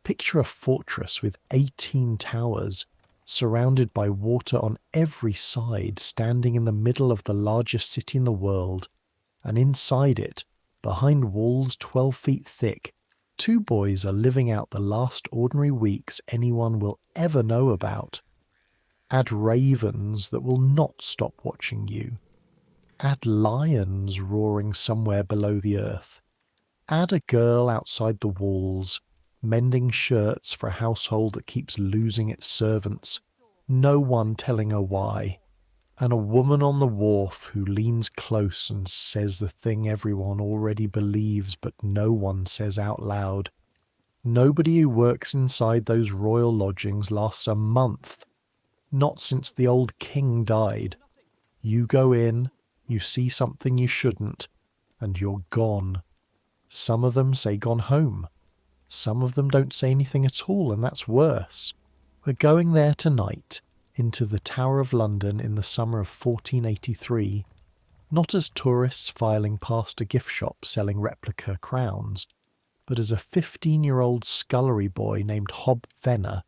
Picture a fortress with 18 towers, surrounded by water on every side, standing in the middle of the largest city in the world, and inside it, behind walls 12 feet thick, two boys are living out the last ordinary weeks anyone will ever know about. Add ravens that will not stop watching you. Add lions roaring somewhere below the earth. Add a girl outside the walls, mending shirts for a household that keeps losing its servants, no one telling her why, and a woman on the wharf who leans close and says the thing everyone already believes but no one says out loud. Nobody who works inside those royal lodgings lasts a month, not since the old king died. You go in, you see something you shouldn't, and you're gone. Some of them say gone home. Some of them don't say anything at all, and that's worse. We're going there tonight, into the Tower of London in the summer of 1483, not as tourists filing past a gift shop selling replica crowns, but as a 15-year-old scullery boy named Hob Venner,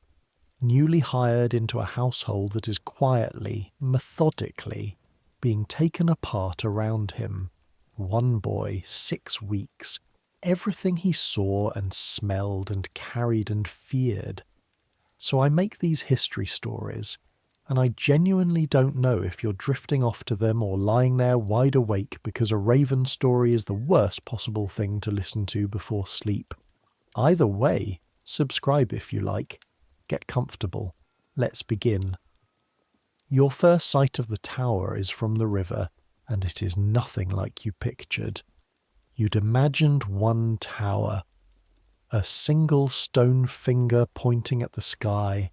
newly hired into a household that is quietly, methodically, being taken apart around him. One boy, 6 weeks, everything he saw and smelled and carried and feared. So I make these history stories, and I genuinely don't know if you're drifting off to them or lying there wide awake because a raven story is the worst possible thing to listen to before sleep. Either way, subscribe if you like. Get comfortable. Let's begin. Your first sight of the tower is from the river, and it is nothing like you pictured. You'd imagined one tower, a single stone finger pointing at the sky,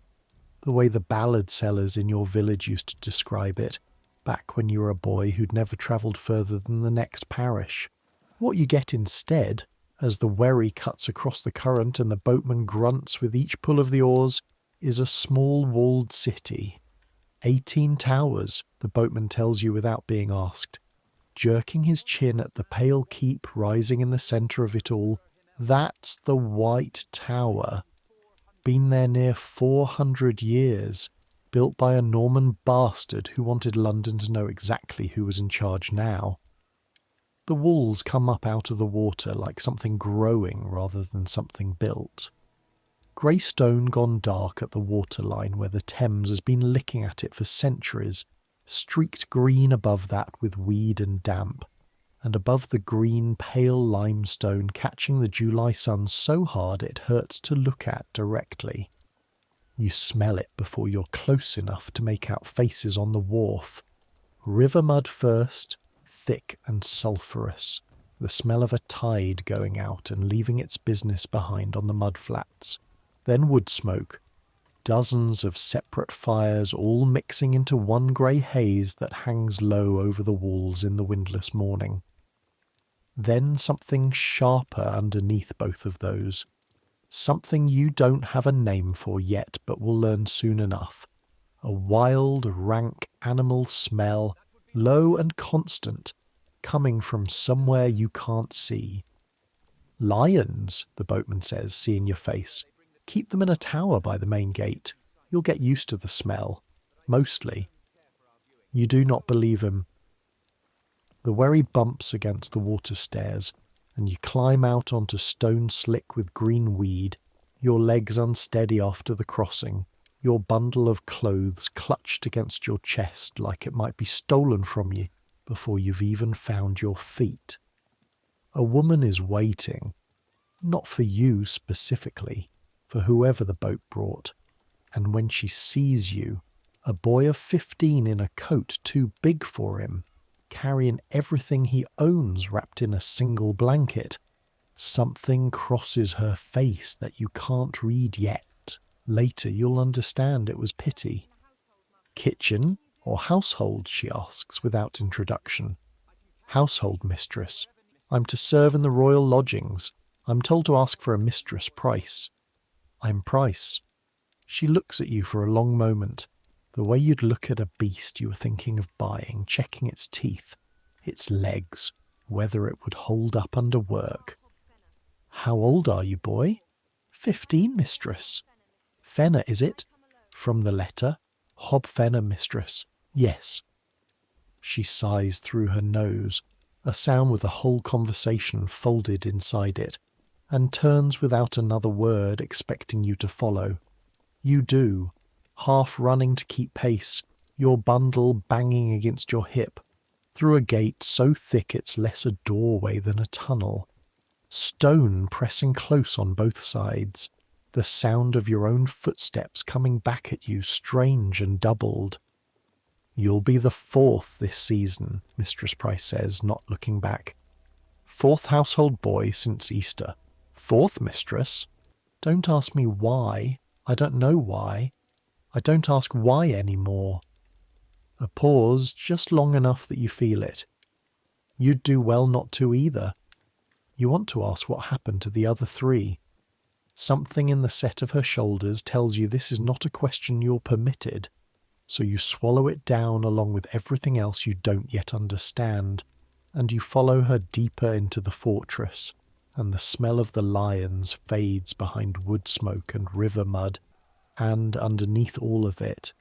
the way the ballad sellers in your village used to describe it, back when you were a boy who'd never travelled further than the next parish. What you get instead, as the wherry cuts across the current and the boatman grunts with each pull of the oars, is a small walled city. 18 towers, the boatman tells you without being asked. Jerking his chin at the pale keep rising in the centre of it all, that's the White Tower. Been there near 400 years, built by a Norman bastard who wanted London to know exactly who was in charge now. The walls come up out of the water like something growing rather than something built. Grey stone gone dark at the waterline where the Thames has been licking at it for centuries, streaked green above that with weed and damp, and above the green pale limestone catching the July sun so hard it hurts to look at directly. You smell it before you're close enough to make out faces on the wharf. River mud first, thick and sulphurous, the smell of a tide going out and leaving its business behind on the mud flats. Then wood smoke, dozens of separate fires all mixing into one grey haze that hangs low over the walls in the windless morning. Then something sharper underneath both of those, something you don't have a name for yet but will learn soon enough. A wild, rank animal smell, low and constant, coming from somewhere you can't see. Lions, the boatman says, seeing your face. Keep them in a tower by the main gate. You'll get used to the smell. Mostly. You do not believe him. The wherry bumps against the water stairs, and you climb out onto stone slick with green weed, your legs unsteady after the crossing, your bundle of clothes clutched against your chest like it might be stolen from you before you've even found your feet. A woman is waiting, not for you specifically, for whoever the boat brought, and when she sees you, a boy of 15 in a coat too big for him, carrying everything he owns wrapped in a single blanket, something crosses her face that you can't read yet. Later you'll understand it was pity. Kitchen or household, she asks without introduction. Household mistress. I'm to serve in the royal lodgings. I'm told to ask for a mistress price. I'm Price. She looks at you for a long moment, the way you'd look at a beast you were thinking of buying, checking its teeth, its legs, whether it would hold up under work. How old are you, boy? 15, mistress. Fenner, is it? From the letter? Hob Fenner, mistress. Yes. She sighs through her nose, a sound with the whole conversation folded inside it, and turns without another word, expecting you to follow. You do, half running to keep pace, your bundle banging against your hip, through a gate so thick it's less a doorway than a tunnel. Stone pressing close on both sides, the sound of your own footsteps coming back at you strange and doubled. You'll be the 4th this season, Mistress Price says, not looking back. 4th household boy since Easter. 4th, mistress? Don't ask me why. I don't know why. I don't ask why any more. A pause just long enough that you feel it. You'd do well not to either. You want to ask what happened to the other 3. Something in the set of her shoulders tells you this is not a question you're permitted, so you swallow it down along with everything else you don't yet understand, and you follow her deeper into the fortress, and the smell of the lions fades behind wood smoke and river mud, and underneath all of it,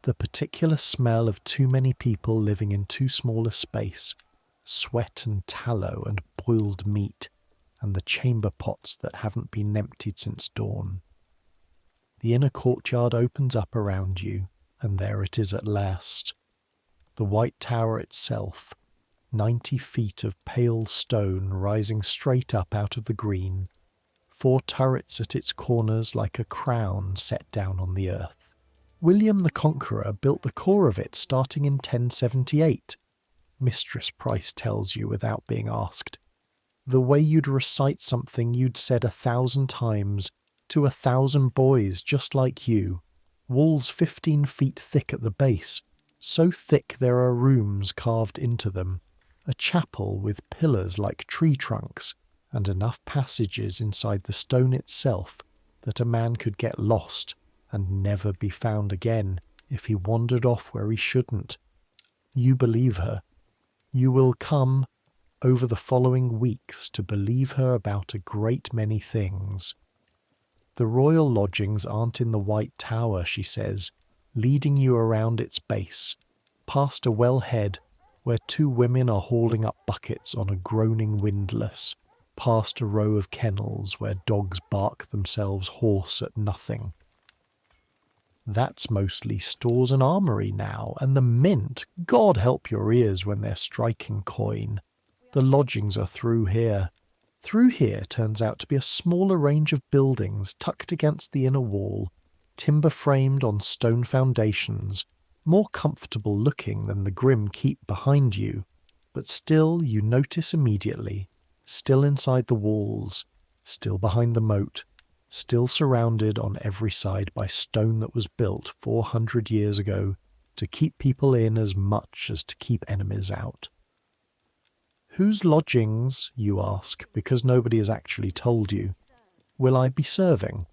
the particular smell of too many people living in too small a space, sweat and tallow and boiled meat, and the chamber pots that haven't been emptied since dawn. The inner courtyard opens up around you, and there it is at last. The White Tower itself, 90 feet of pale stone rising straight up out of the green, 4 turrets at its corners like a crown set down on the earth. William the Conqueror built the core of it starting in 1078, Mistress Price tells you without being asked. The way you'd recite something you'd said 1,000 times to 1,000 boys just like you, walls 15 feet thick at the base, so thick there are rooms carved into them, a chapel with pillars like tree trunks, and enough passages inside the stone itself that a man could get lost and never be found again if he wandered off where he shouldn't. You believe her. You will come, over the following weeks, to believe her about a great many things. The royal lodgings aren't in the White Tower, she says, leading you around its base, past a wellhead where 2 women are hauling up buckets on a groaning windlass, past a row of kennels where dogs bark themselves hoarse at nothing. That's mostly stores and armoury now, and the mint, God help your ears when they're striking coin. The lodgings are through here. Through here turns out to be a smaller range of buildings tucked against the inner wall, timber framed on stone foundations, more comfortable looking than the grim keep behind you, but still you notice immediately, still inside the walls, still behind the moat, still surrounded on every side by stone that was built 400 years ago to keep people in as much as to keep enemies out. Whose lodgings, you ask, because nobody has actually told you, will I be serving?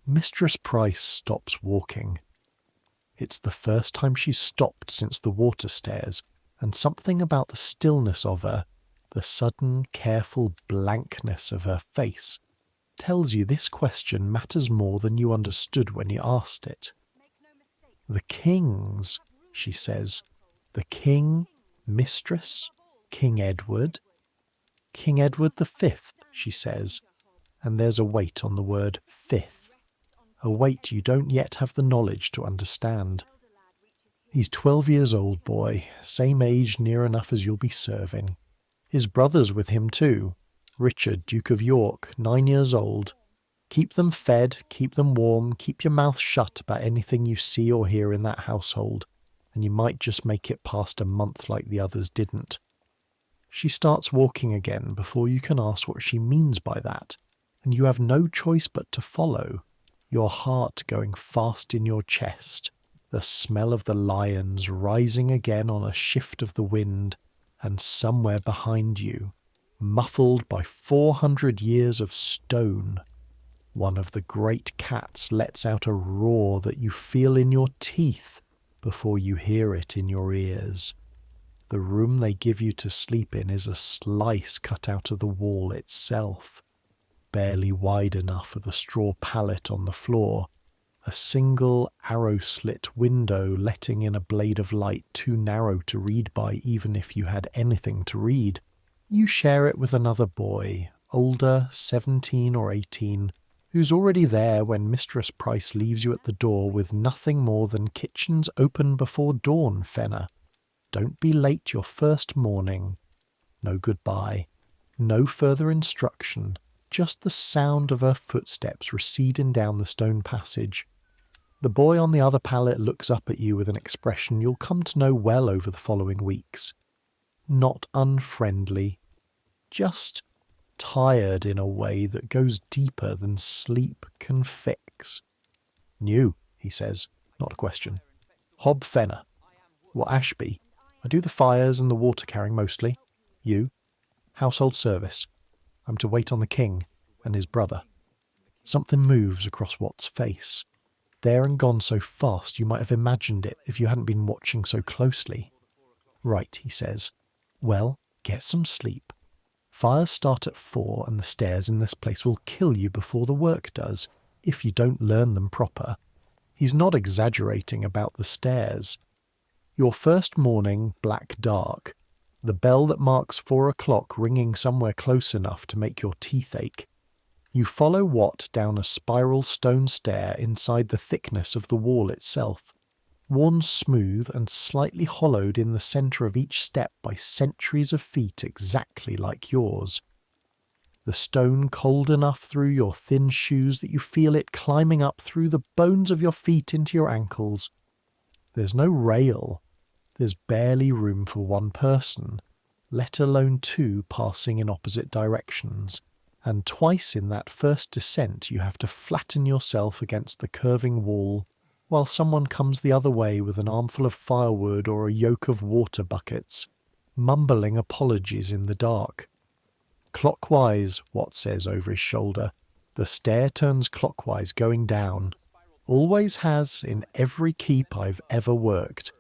Mistress Price stops walking. It's the first time she's stopped since the water stairs, and something about the stillness of her, the sudden, careful blankness of her face, tells you this question matters more than you understood when you asked it. The kings, she says. The king, mistress, King Edward. King Edward the Fifth, she says, and there's a weight on the word fifth, a weight you don't yet have the knowledge to understand. He's 12 years old, boy, same age near enough as you'll be serving. His brother's with him too, Richard, Duke of York, 9 years old. Keep them fed, keep them warm, keep your mouth shut about anything you see or hear in that household, and you might just make it past a month like the others didn't. She starts walking again before you can ask what she means by that, and you have no choice but to follow, your heart going fast in your chest, the smell of the lions rising again on a shift of the wind, and somewhere behind you, muffled by 400 years of stone, one of the great cats lets out a roar that you feel in your teeth before you hear it in your ears. The room they give you to sleep in is a slice cut out of the wall itself. barely wide enough for the straw pallet on the floor, a single arrow-slit window letting in a blade of light too narrow to read by even if you had anything to read. You share it with another boy, older, 17 or 18, who's already there when Mistress Price leaves you at the door with nothing more than "Kitchens open before dawn, Fenner. Don't be late your first morning." No goodbye. No further instruction. Just the sound of her footsteps receding down the stone passage. The boy on the other pallet looks up at you with an expression you'll come to know well over the following weeks. Not unfriendly. Just tired in a way that goes deeper than sleep can fix. "New," he says, not a question. "Hob Fenner." "What Ashby? I do the fires and the water carrying mostly." "You?" "Household service. I'm to wait on the king and his brother." Something moves across Watt's face. There and gone so fast you might have imagined it if you hadn't been watching so closely. "Right," he says. "Well, get some sleep. Fires start at 4 and the stairs in this place will kill you before the work does, if you don't learn them proper." He's not exaggerating about the stairs. Your first morning, black dark, the bell that marks 4 o'clock ringing somewhere close enough to make your teeth ache. You follow Watt down a spiral stone stair inside the thickness of the wall itself, worn smooth and slightly hollowed in the centre of each step by centuries of feet exactly like yours. The stone cold enough through your thin shoes that you feel it climbing up through the bones of your feet into your ankles. There's no rail. There's barely room for one person, let alone two passing in opposite directions. And twice in that first descent you have to flatten yourself against the curving wall, while someone comes the other way with an armful of firewood or a yoke of water buckets, mumbling apologies in the dark. "Clockwise," Watt says over his shoulder. "The stair turns clockwise going down. Always has in every keep I've ever worked.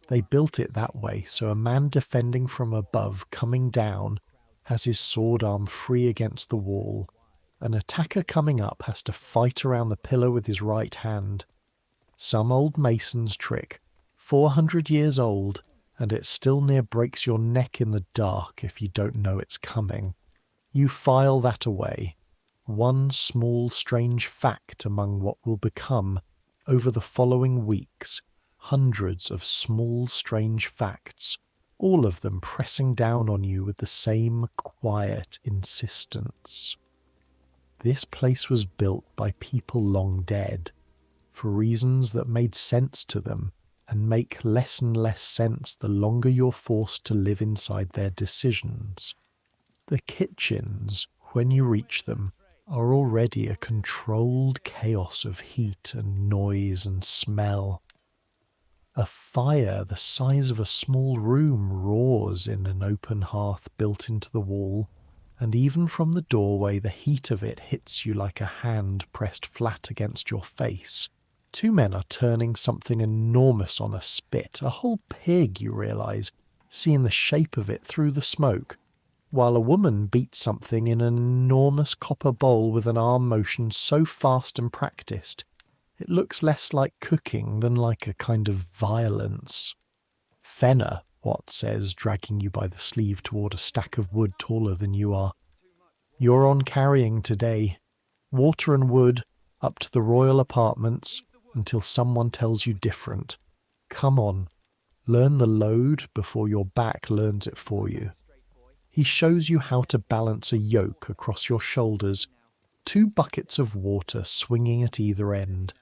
They built it that way so a man defending from above coming down has his sword arm free against the wall. An attacker coming up has to fight around the pillar with his right hand. Some old mason's trick, 400 years old, and it still near breaks your neck in the dark if you don't know it's coming. You file that away. One small strange fact among what will become, over the following weeks, hundreds of small strange facts, all of them pressing down on you with the same quiet insistence. This place was built by people long dead, for reasons that made sense to them and make less and less sense the longer you're forced to live inside their decisions. The kitchens, when you reach them, are already a controlled chaos of heat and noise and smell. A fire the size of a small room roars in an open hearth built into the wall, and even from the doorway the heat of it hits you like a hand pressed flat against your face. Two men are turning something enormous on a spit, a whole pig, you realise, seeing the shape of it through the smoke, while a woman beats something in an enormous copper bowl with an arm motion so fast and practised, it looks less like cooking than like a kind of violence. "Fenner," Watt says, dragging you by the sleeve toward a stack of wood taller than you are. "You're on carrying today. Water and wood, up to the royal apartments, until someone tells you different. Come on, learn the load before your back learns it for you." He shows you how to balance a yoke across your shoulders, 2 buckets of water swinging at either end,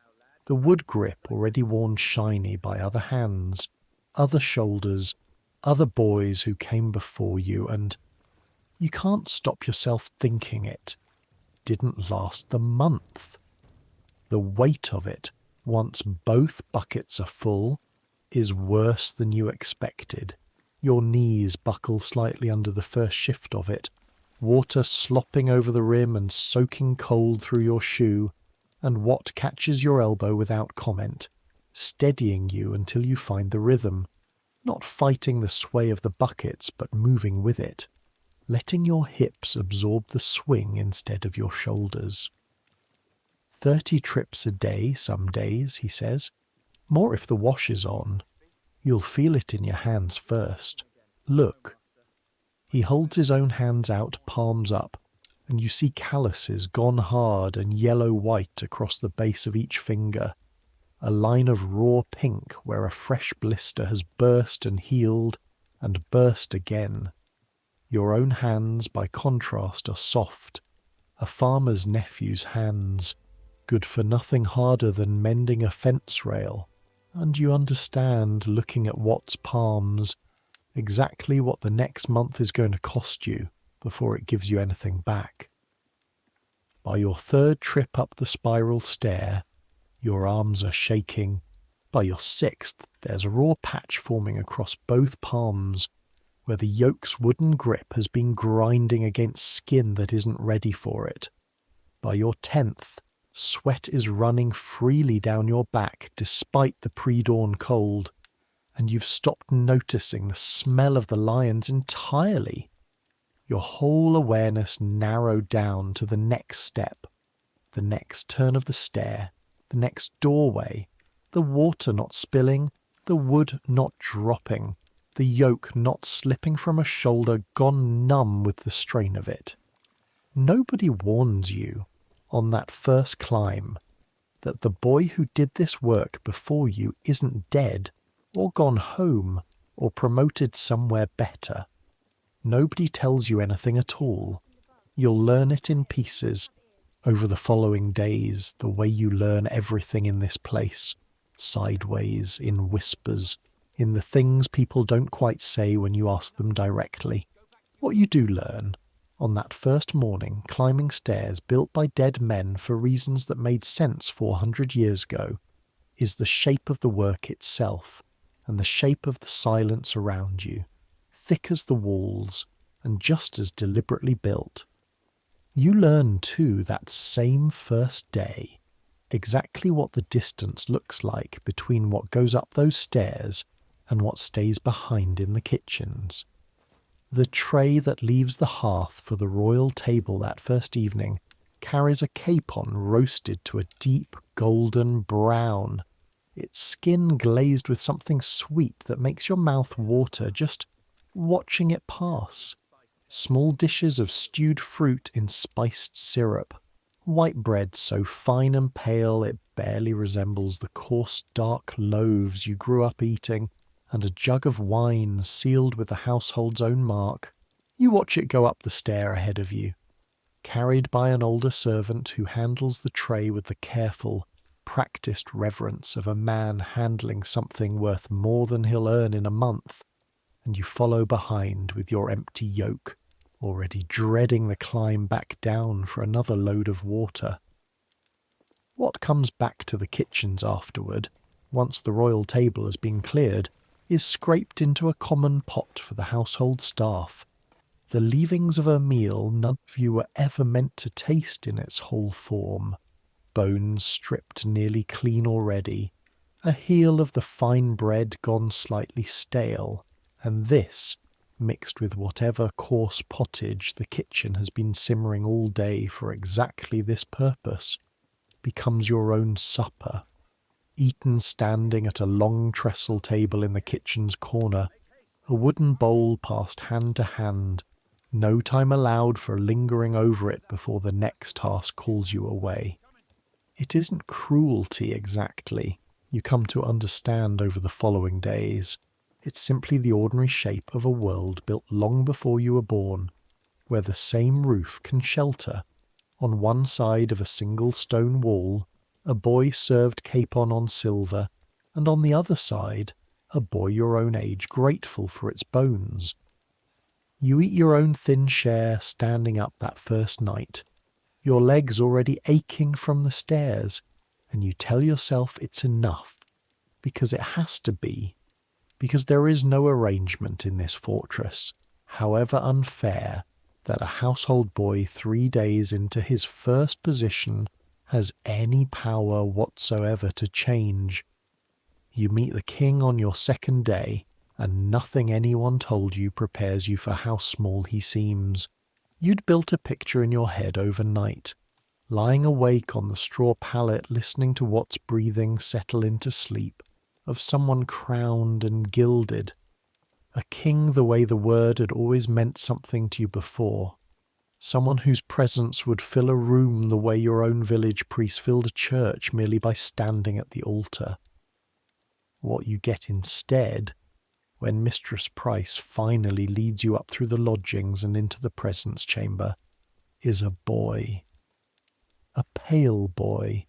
the wood grip already worn shiny by other hands, other shoulders, other boys who came before you, and you can't stop yourself thinking it didn't last the month. The weight of it, once both buckets are full, is worse than you expected. Your knees buckle slightly under the first shift of it, water slopping over the rim and soaking cold through your shoe, and Watt catches your elbow without comment, steadying you until you find the rhythm, not fighting the sway of the buckets but moving with it. letting your hips absorb the swing instead of your shoulders. 30 trips a day some days, he says. More if the wash is on. You'll feel it in your hands first. Look. He holds his own hands out, palms up, and you see calluses gone hard and yellow-white across the base of each finger, a line of raw pink where a fresh blister has burst and healed and burst again. Your own hands, by contrast, are soft, a farmer's nephew's hands, good for nothing harder than mending a fence rail, and you understand, looking at Watt's palms, exactly what the next month is going to cost you before it gives you anything back. By your third trip up the spiral stair, your arms are shaking. By your sixth, there's a raw patch forming across both palms, where the yoke's wooden grip has been grinding against skin that isn't ready for it. By your 10th, sweat is running freely down your back despite the pre-dawn cold, and you've stopped noticing the smell of the lions entirely. Your whole awareness narrowed down to the next step, the next turn of the stair, the next doorway, the water not spilling, the wood not dropping, the yoke not slipping from a shoulder gone numb with the strain of it. Nobody warns you, on that first climb, that the boy who did this work before you isn't dead, or gone home, or promoted somewhere better. Nobody tells you anything at all. You'll learn it in pieces, over the following days, the way you learn everything in this place, sideways, in whispers, in the things people don't quite say when you ask them directly. What you do learn, on that first morning, climbing stairs built by dead men for reasons that made sense 400 years ago, is the shape of the work itself, and the shape of the silence around you, thick as the walls, and just as deliberately built. You learn, too, that same first day, exactly what the distance looks like between what goes up those stairs and what stays behind in the kitchens. The tray that leaves the hearth for the royal table that first evening carries a capon roasted to a deep golden brown, its skin glazed with something sweet that makes your mouth water just watching it pass. Small dishes of stewed fruit in spiced syrup, white bread so fine and pale it barely resembles the coarse dark loaves you grew up eating, and a jug of wine sealed with the household's own mark. You watch it go up the stair ahead of you, carried by an older servant who handles the tray with the careful, practiced reverence of a man handling something worth more than he'll earn in a month, and you follow behind with your empty yoke, already dreading the climb back down for another load of water. What comes back to the kitchens afterward, once the royal table has been cleared, is scraped into a common pot for the household staff, the leavings of a meal none of you were ever meant to taste in its whole form, bones stripped nearly clean already, a heel of the fine bread gone slightly stale, and this, mixed with whatever coarse pottage the kitchen has been simmering all day for exactly this purpose, becomes your own supper, eaten standing at a long trestle table in the kitchen's corner, a wooden bowl passed hand to hand, no time allowed for lingering over it before the next task calls you away. It isn't cruelty exactly, you come to understand over the following days. It's simply the ordinary shape of a world built long before you were born, where the same roof can shelter, on one side of a single stone wall, a boy served capon on silver, and on the other side, a boy your own age grateful for its bones. You eat your own thin share standing up that first night, your legs already aching from the stairs, and you tell yourself it's enough, because it has to be, because there is no arrangement in this fortress, however unfair, that a household boy 3 days into his first position has any power whatsoever to change. You meet the king on your second day, and nothing anyone told you prepares you for how small he seems. You'd built a picture in your head overnight, lying awake on the straw pallet listening to what's breathing settle into sleep, of someone crowned and gilded, a king the way the word had always meant something to you before, someone whose presence would fill a room the way your own village priest filled a church merely by standing at the altar. What you get instead, when Mistress Price finally leads you up through the lodgings and into the presence chamber, is a boy. A pale boy,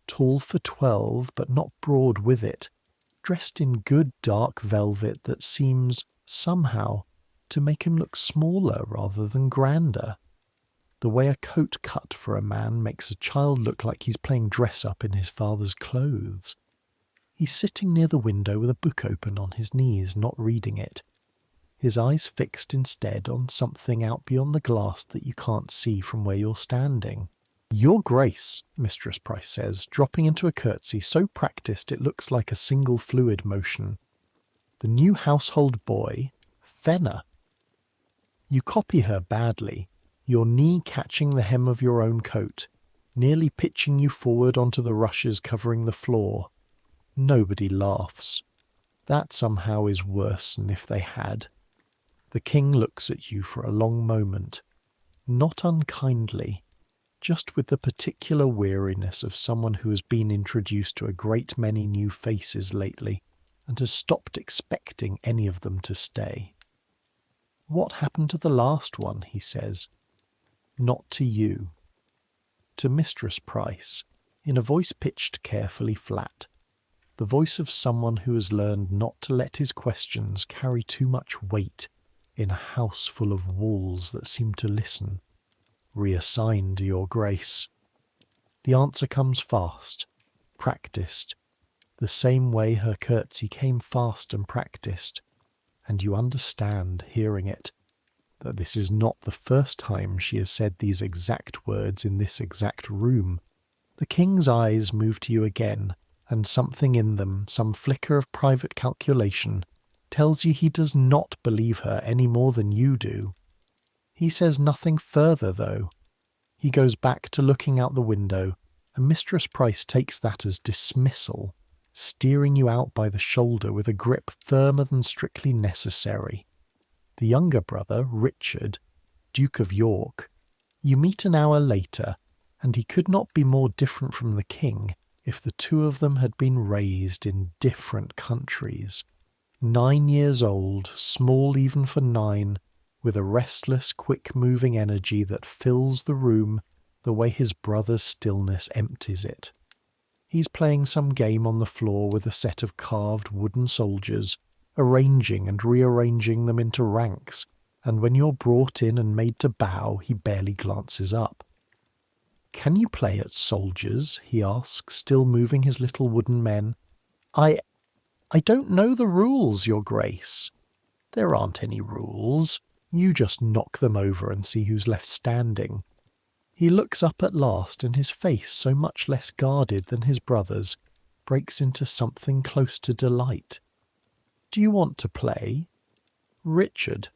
tall for 12 but not broad with it, dressed in good dark velvet that seems, somehow, to make him look smaller rather than grander. The way a coat cut for a man makes a child look like he's playing dress-up in his father's clothes. He's sitting near the window with a book open on his knees, not reading it, his eyes fixed instead on something out beyond the glass that you can't see from where you're standing. "Your Grace," Mistress Price says, dropping into a curtsy so practised it looks like a single fluid motion. "The new household boy, Fenner." You copy her badly, your knee catching the hem of your own coat, nearly pitching you forward onto the rushes covering the floor. Nobody laughs. That somehow is worse than if they had. The king looks at you for a long moment, not unkindly, just with the particular weariness of someone who has been introduced to a great many new faces lately and has stopped expecting any of them to stay. "What happened to the last one?" he says. "Not to you." To Mistress Price, in a voice pitched carefully flat, the voice of someone who has learned not to let his questions carry too much weight in a house full of walls that seem to listen. "Reassigned, Your Grace." The answer comes fast, practised, the same way her curtsy came fast and practised, and you understand, hearing it, that this is not the first time she has said these exact words in this exact room. The king's eyes move to you again, and something in them, some flicker of private calculation, tells you he does not believe her any more than you do. He says nothing further, though. He goes back to looking out the window, and Mistress Price takes that as dismissal, steering you out by the shoulder with a grip firmer than strictly necessary. The younger brother, Richard, Duke of York, you meet an hour later, and he could not be more different from the king if the two of them had been raised in different countries. 9 years old, small even for 9, with a restless, quick-moving energy that fills the room the way his brother's stillness empties it. He's playing some game on the floor with a set of carved wooden soldiers, arranging and rearranging them into ranks, and when you're brought in and made to bow, he barely glances up. "Can you play at soldiers?" he asks, still moving his little wooden men. I don't know the rules, Your Grace." "There aren't any rules. You just knock them over and see who's left standing." He looks up at last, and his face, so much less guarded than his brother's, breaks into something close to delight. "Do you want to play?" "Richard."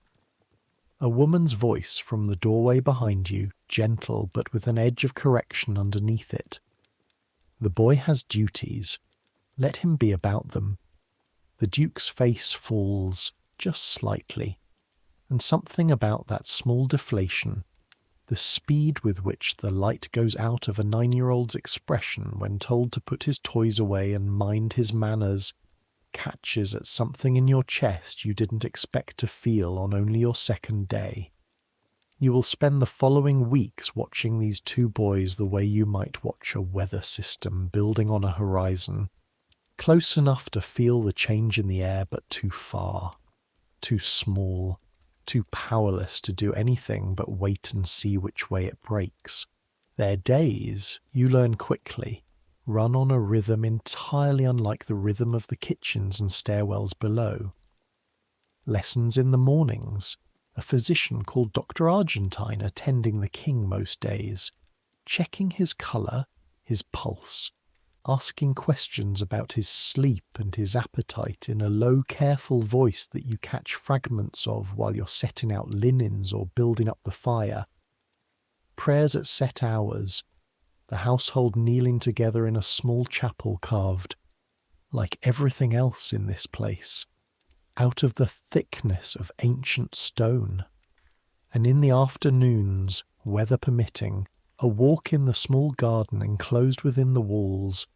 A woman's voice from the doorway behind you, gentle but with an edge of correction underneath it. "The boy has duties. Let him be about them." The Duke's face falls, just slightly, and something about that small deflation, the speed with which the light goes out of a 9-year-old's expression when told to put his toys away and mind his manners, catches at something in your chest you didn't expect to feel on only your second day. You will spend the following weeks watching these two boys the way you might watch a weather system building on a horizon, close enough to feel the change in the air but too far, too small, too powerless to do anything but wait and see which way it breaks. Their days, you learn quickly, run on a rhythm entirely unlike the rhythm of the kitchens and stairwells below. Lessons in the mornings, a physician called Dr. Argentine attending the king most days, checking his colour, his pulse, asking questions about his sleep and his appetite in a low, careful voice that you catch fragments of while you're setting out linens or building up the fire. Prayers at set hours, the household kneeling together in a small chapel carved, like everything else in this place, out of the thickness of ancient stone. And in the afternoons, weather permitting, a walk in the small garden enclosed within the walls,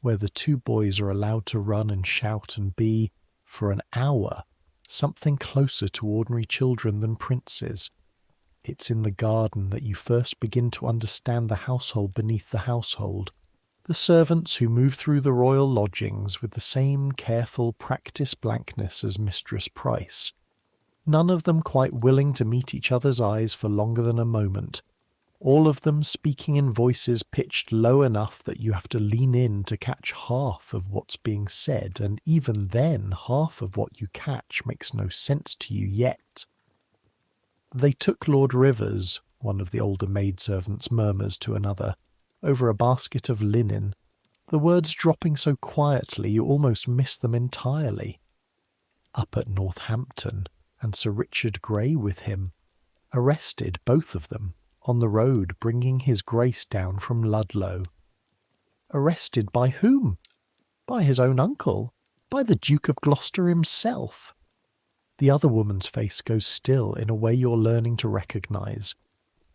where the two boys are allowed to run and shout and be, for an hour, something closer to ordinary children than princes. It's in the garden that you first begin to understand the household beneath the household, the servants who move through the royal lodgings with the same careful, practised blankness as Mistress Price, none of them quite willing to meet each other's eyes for longer than a moment, all of them speaking in voices pitched low enough that you have to lean in to catch half of what's being said, and even then half of what you catch makes no sense to you yet. "They took Lord Rivers," one of the older maidservants murmurs to another, over a basket of linen, the words dropping so quietly you almost miss them entirely. "Up at Northampton, and Sir Richard Grey with him. Arrested, both of them, on the road bringing his Grace down from Ludlow." Arrested by whom? By his own uncle? By the Duke of Gloucester himself? The other woman's face goes still in a way you're learning to recognise.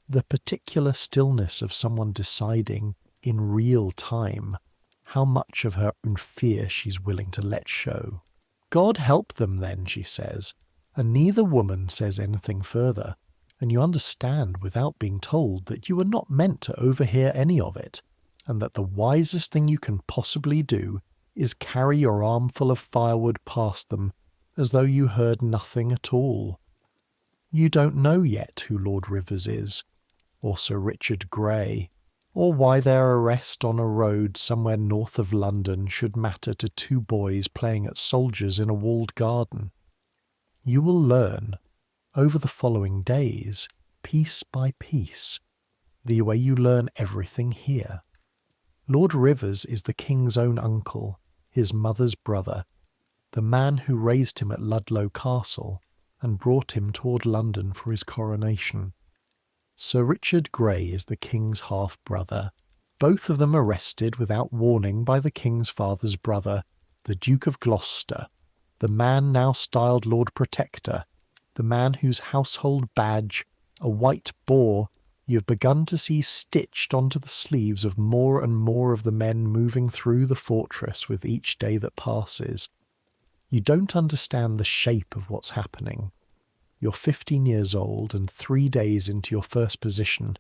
The particular stillness of someone deciding, in real time, how much of her own fear she's willing to let show. "God help them then," she says, and neither woman says anything further, and you understand without being told that you were not meant to overhear any of it, and that the wisest thing you can possibly do is carry your armful of firewood past them as though you heard nothing at all. You don't know yet who Lord Rivers is, or Sir Richard Grey, or why their arrest on a road somewhere north of London should matter to two boys playing at soldiers in a walled garden. You will learn, over the following days, piece by piece, the way you learn everything here. Lord Rivers is the King's own uncle, his mother's brother, the man who raised him at Ludlow Castle and brought him toward London for his coronation. Sir Richard Grey is the King's half-brother, both of them arrested without warning by the King's father's brother, the Duke of Gloucester, the man now styled Lord Protector, the man whose household badge, a white boar, you've begun to see stitched onto the sleeves of more and more of the men moving through the fortress with each day that passes. You don't understand the shape of what's happening. You're 15 years old and 3 days into your first position,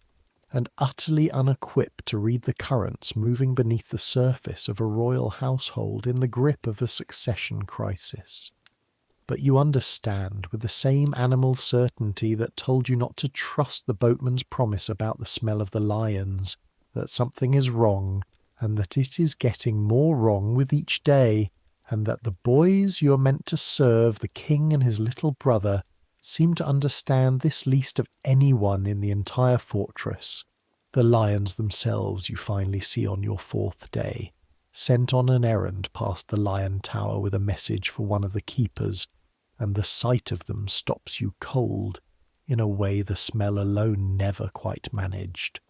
and utterly unequipped to read the currents moving beneath the surface of a royal household in the grip of a succession crisis. But you understand with the same animal certainty that told you not to trust the boatman's promise about the smell of the lions, that something is wrong, and that it is getting more wrong with each day, and that the boys you are meant to serve, the king and his little brother, seem to understand this least of anyone in the entire fortress. The lions themselves you finally see on your 4th day, sent on an errand past the lion tower with a message for one of the keepers, and the sight of them stops you cold in a way the smell alone never quite managed.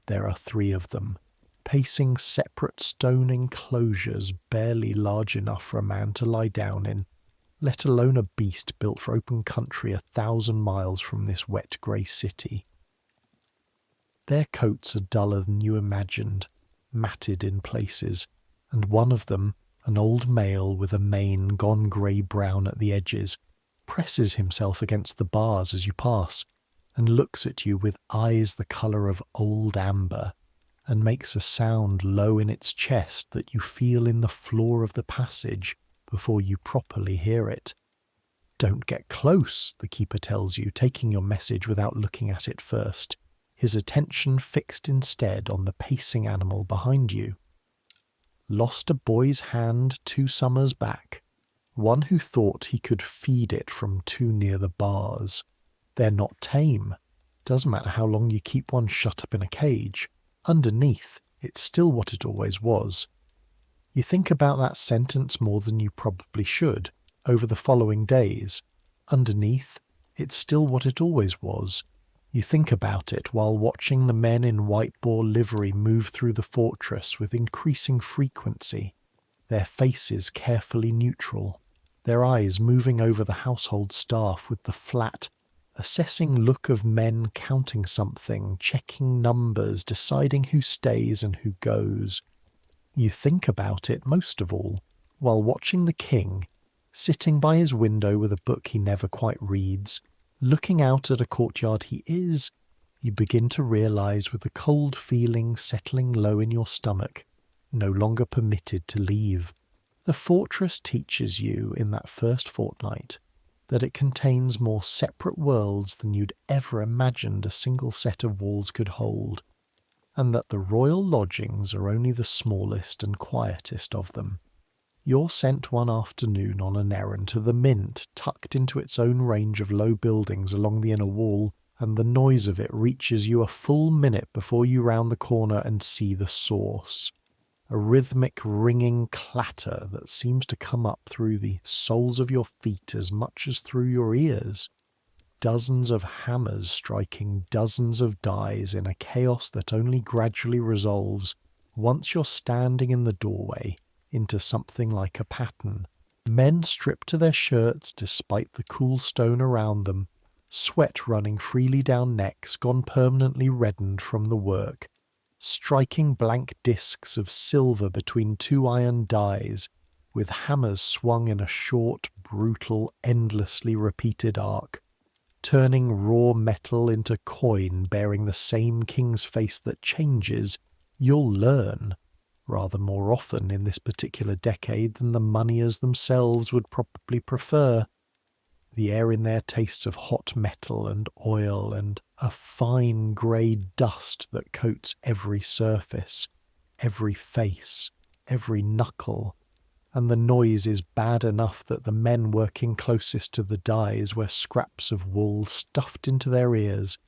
There are 3 of them, pacing separate stone enclosures barely large enough for a man to lie down in, let alone a beast built for open country 1,000 miles from this wet grey city. Their coats are duller than you imagined, matted in places, and one of them, an old male with a mane gone grey-brown at the edges, presses himself against the bars as you pass, and looks at you with eyes the colour of old amber, and makes a sound low in its chest that you feel in the floor of the passage before you properly hear it. "Don't get close," the keeper tells you, taking your message without looking at it first, his attention fixed instead on the pacing animal behind you. Lost a boy's hand 2 summers back, one who thought he could feed it from too near the bars. They're not tame. Doesn't matter how long you keep one shut up in a cage. Underneath, it's still what it always was, You think about that sentence more than you probably should over the following days. Underneath, it's still what it always was. You think about it while watching the men in white boar livery move through the fortress with increasing frequency, their faces carefully neutral, their eyes moving over the household staff with the flat, assessing look of men counting something, checking numbers, deciding who stays and who goes. You think about it most of all while watching the king, sitting by his window with a book he never quite reads, looking out at a courtyard you begin to realize with a cold feeling settling low in your stomach, no longer permitted to leave. The fortress teaches you in that first fortnight that it contains more separate worlds than you'd ever imagined a single set of walls could hold, and that the royal lodgings are only the smallest and quietest of them. You're sent one afternoon on an errand to the Mint, tucked into its own range of low buildings along the inner wall, and the noise of it reaches you a full minute before you round the corner and see the source. A rhythmic ringing clatter that seems to come up through the soles of your feet as much as through your ears. Dozens of hammers striking dozens of dies in a chaos that only gradually resolves once you're standing in the doorway into something like a pattern. Men stripped to their shirts despite the cool stone around them, sweat running freely down necks gone permanently reddened from the work, striking blank discs of silver between two iron dies, with hammers swung in a short, brutal, endlessly repeated arc, turning raw metal into coin bearing the same king's face that changes. You'll learn, rather more often in this particular decade than the moneyers themselves would probably prefer. The air in there tastes of hot metal and oil and a fine grey dust that coats every surface, every face, every knuckle, and the noise is bad enough that the men working closest to the dies wear scraps of wool stuffed into their ears,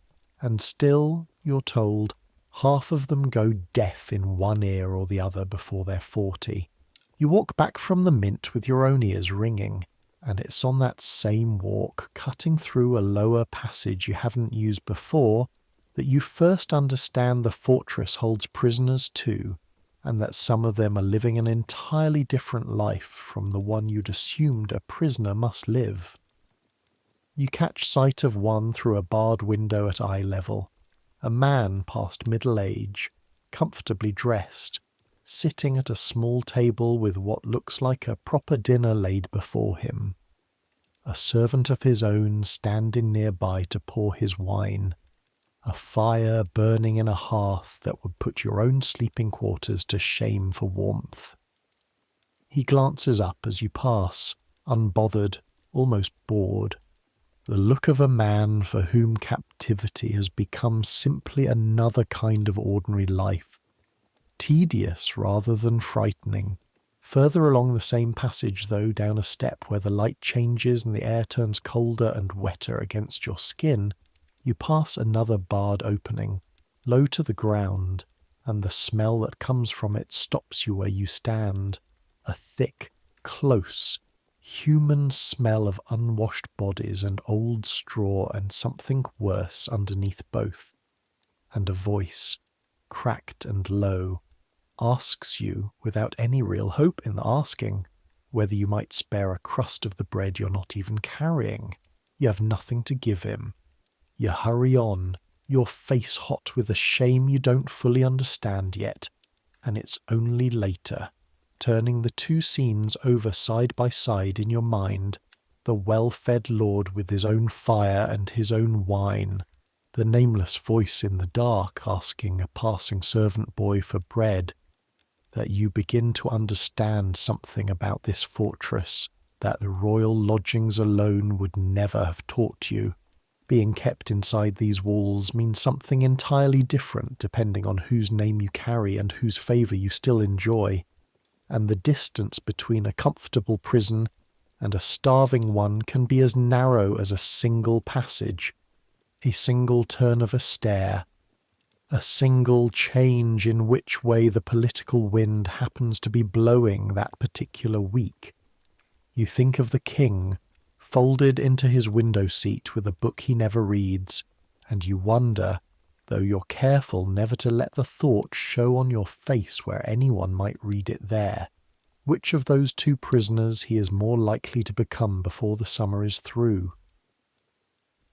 and still, you're told, half of them go deaf in one ear or the other before they're 40. You walk back from the Mint with your own ears ringing, and it's on that same walk, cutting through a lower passage you haven't used before, that you first understand the fortress holds prisoners too, and that some of them are living an entirely different life from the one you'd assumed a prisoner must live. You catch sight of one through a barred window at eye level, a man past middle age, comfortably dressed, sitting at a small table with what looks like a proper dinner laid before him. A servant of his own standing nearby to pour his wine. A fire burning in a hearth that would put your own sleeping quarters to shame for warmth. He glances up as you pass, unbothered, almost bored. The look of a man for whom captivity has become simply another kind of ordinary life. Tedious rather than frightening. Further along the same passage, though, down a step where the light changes and the air turns colder and wetter against your skin, you pass another barred opening, low to the ground, and the smell that comes from it stops you where you stand. A thick, close, human smell of unwashed bodies and old straw and something worse underneath both. And a voice, cracked and low, asks you, without any real hope in the asking, whether you might spare a crust of the bread you're not even carrying. You have nothing to give him. You hurry on, your face hot with a shame you don't fully understand yet, and it's only later, turning the two scenes over side by side in your mind, the well-fed lord with his own fire and his own wine, the nameless voice in the dark asking a passing servant boy for bread, that you begin to understand something about this fortress that the royal lodgings alone would never have taught you. Being kept inside these walls means something entirely different depending on whose name you carry and whose favour you still enjoy, and the distance between a comfortable prison and a starving one can be as narrow as a single passage, a single turn of a stair, A single change in which way the political wind happens to be blowing that particular week. You think of the king, folded into his window seat with a book he never reads, and you wonder, though you're careful never to let the thought show on your face where anyone might read it there, which of those two prisoners he is more likely to become before the summer is through.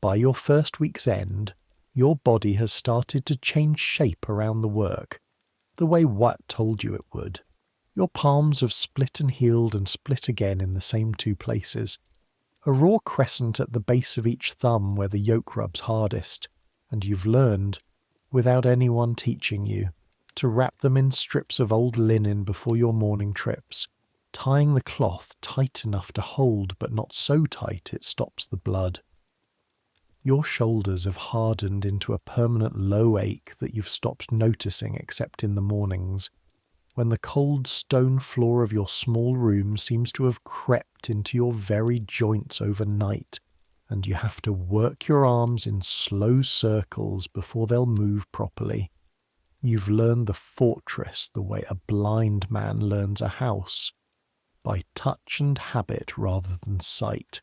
By your first week's end, your body has started to change shape around the work, the way Watt told you it would. Your palms have split and healed and split again in the same two places. A raw crescent at the base of each thumb where the yoke rubs hardest, and you've learned, without anyone teaching you, to wrap them in strips of old linen before your morning trips, tying the cloth tight enough to hold but not so tight it stops the blood. Your shoulders have hardened into a permanent low ache that you've stopped noticing except in the mornings, when the cold stone floor of your small room seems to have crept into your very joints overnight, and you have to work your arms in slow circles before they'll move properly. You've learned the fortress the way a blind man learns a house, by touch and habit rather than sight.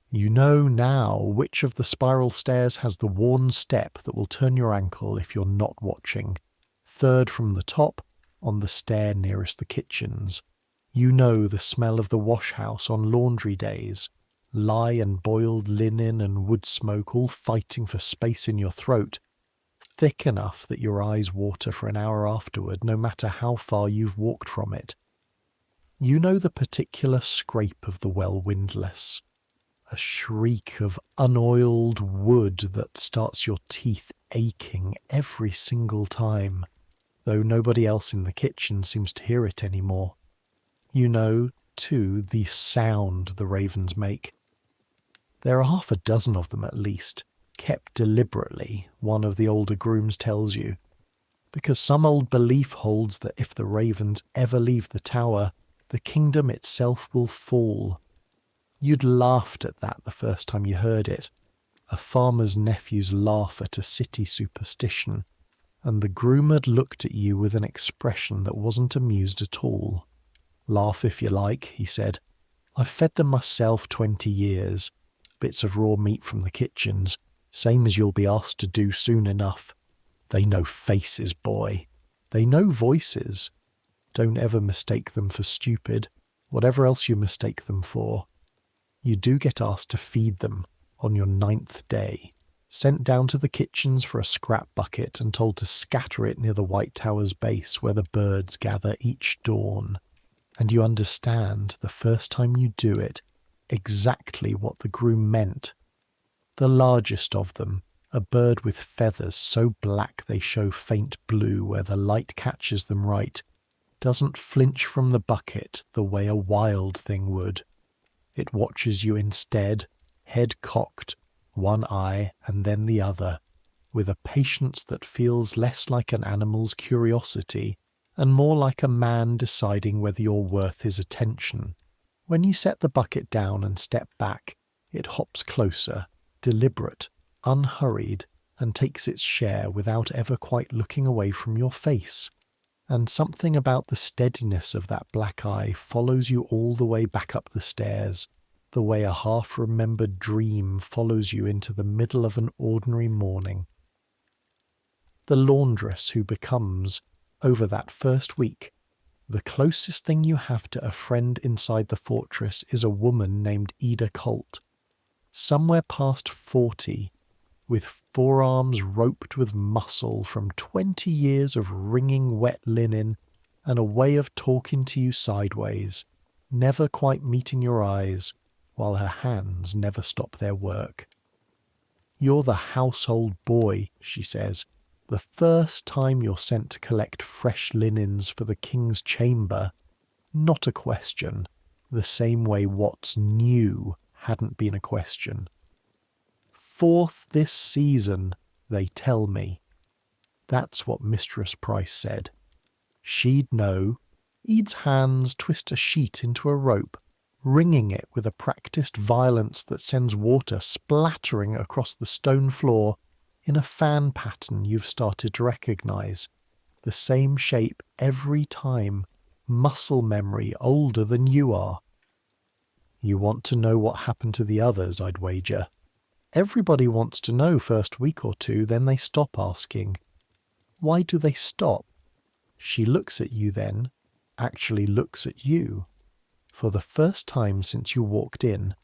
You know now which of the spiral stairs has the worn step that will turn your ankle if you're not watching, third from the top, on the stair nearest the kitchens. You know the smell of the wash house on laundry days, lye and boiled linen and wood smoke all fighting for space in your throat, thick enough that your eyes water for an hour afterward no matter how far you've walked from it. You know the particular scrape of the well windlass, a shriek of unoiled wood that starts your teeth aching every single time, though nobody else in the kitchen seems to hear it anymore. You know, too, the sound the ravens make. There are half a dozen of them at least, kept deliberately, one of the older grooms tells you, because some old belief holds that if the ravens ever leave the tower, the kingdom itself will fall. You'd laughed at that the first time you heard it, a farmer's nephew's laugh at a city superstition, and the groom had looked at you with an expression that wasn't amused at all. "Laugh if you like," he said. "I've fed them myself 20 years, bits of raw meat from the kitchens, same as you'll be asked to do soon enough. They know faces, boy. They know voices. Don't ever mistake them for stupid, whatever else you mistake them for. You do get asked to feed them on your 9th day, sent down to the kitchens for a scrap bucket and told to scatter it near the White Tower's base where the birds gather each dawn. And you understand, the first time you do it, exactly what the groom meant. The largest of them, a bird with feathers so black they show faint blue where the light catches them right, doesn't flinch from the bucket the way a wild thing would. It watches you instead, head cocked, one eye and then the other, with a patience that feels less like an animal's curiosity and more like a man deciding whether you're worth his attention. When you set the bucket down and step back, it hops closer, deliberate, unhurried, and takes its share without ever quite looking away from your face. And something about the steadiness of that black eye follows you all the way back up the stairs, the way a half-remembered dream follows you into the middle of an ordinary morning. The laundress who becomes, over that first week, the closest thing you have to a friend inside the fortress is a woman named Ida Colt, somewhere past 40, with forearms roped with muscle from 20 years of wringing wet linen and a way of talking to you sideways, never quite meeting your eyes, while her hands never stop their work. "You're the household boy," she says, "the first time you're sent to collect fresh linens for the king's chamber. Not a question, the same way what's new hadn't been a question. 4th this season, they tell me." That's what Mistress Price said. She'd know. Ede's hands twist a sheet into a rope, wringing it with a practised violence that sends water splattering across the stone floor in a fan pattern you've started to recognize. The same shape every time, muscle memory older than you are. You want to know what happened to the others, I'd wager. Everybody wants to know first week or two, then they stop asking. Why do they stop? She looks at you then, actually looks at you, for the first time since you walked in,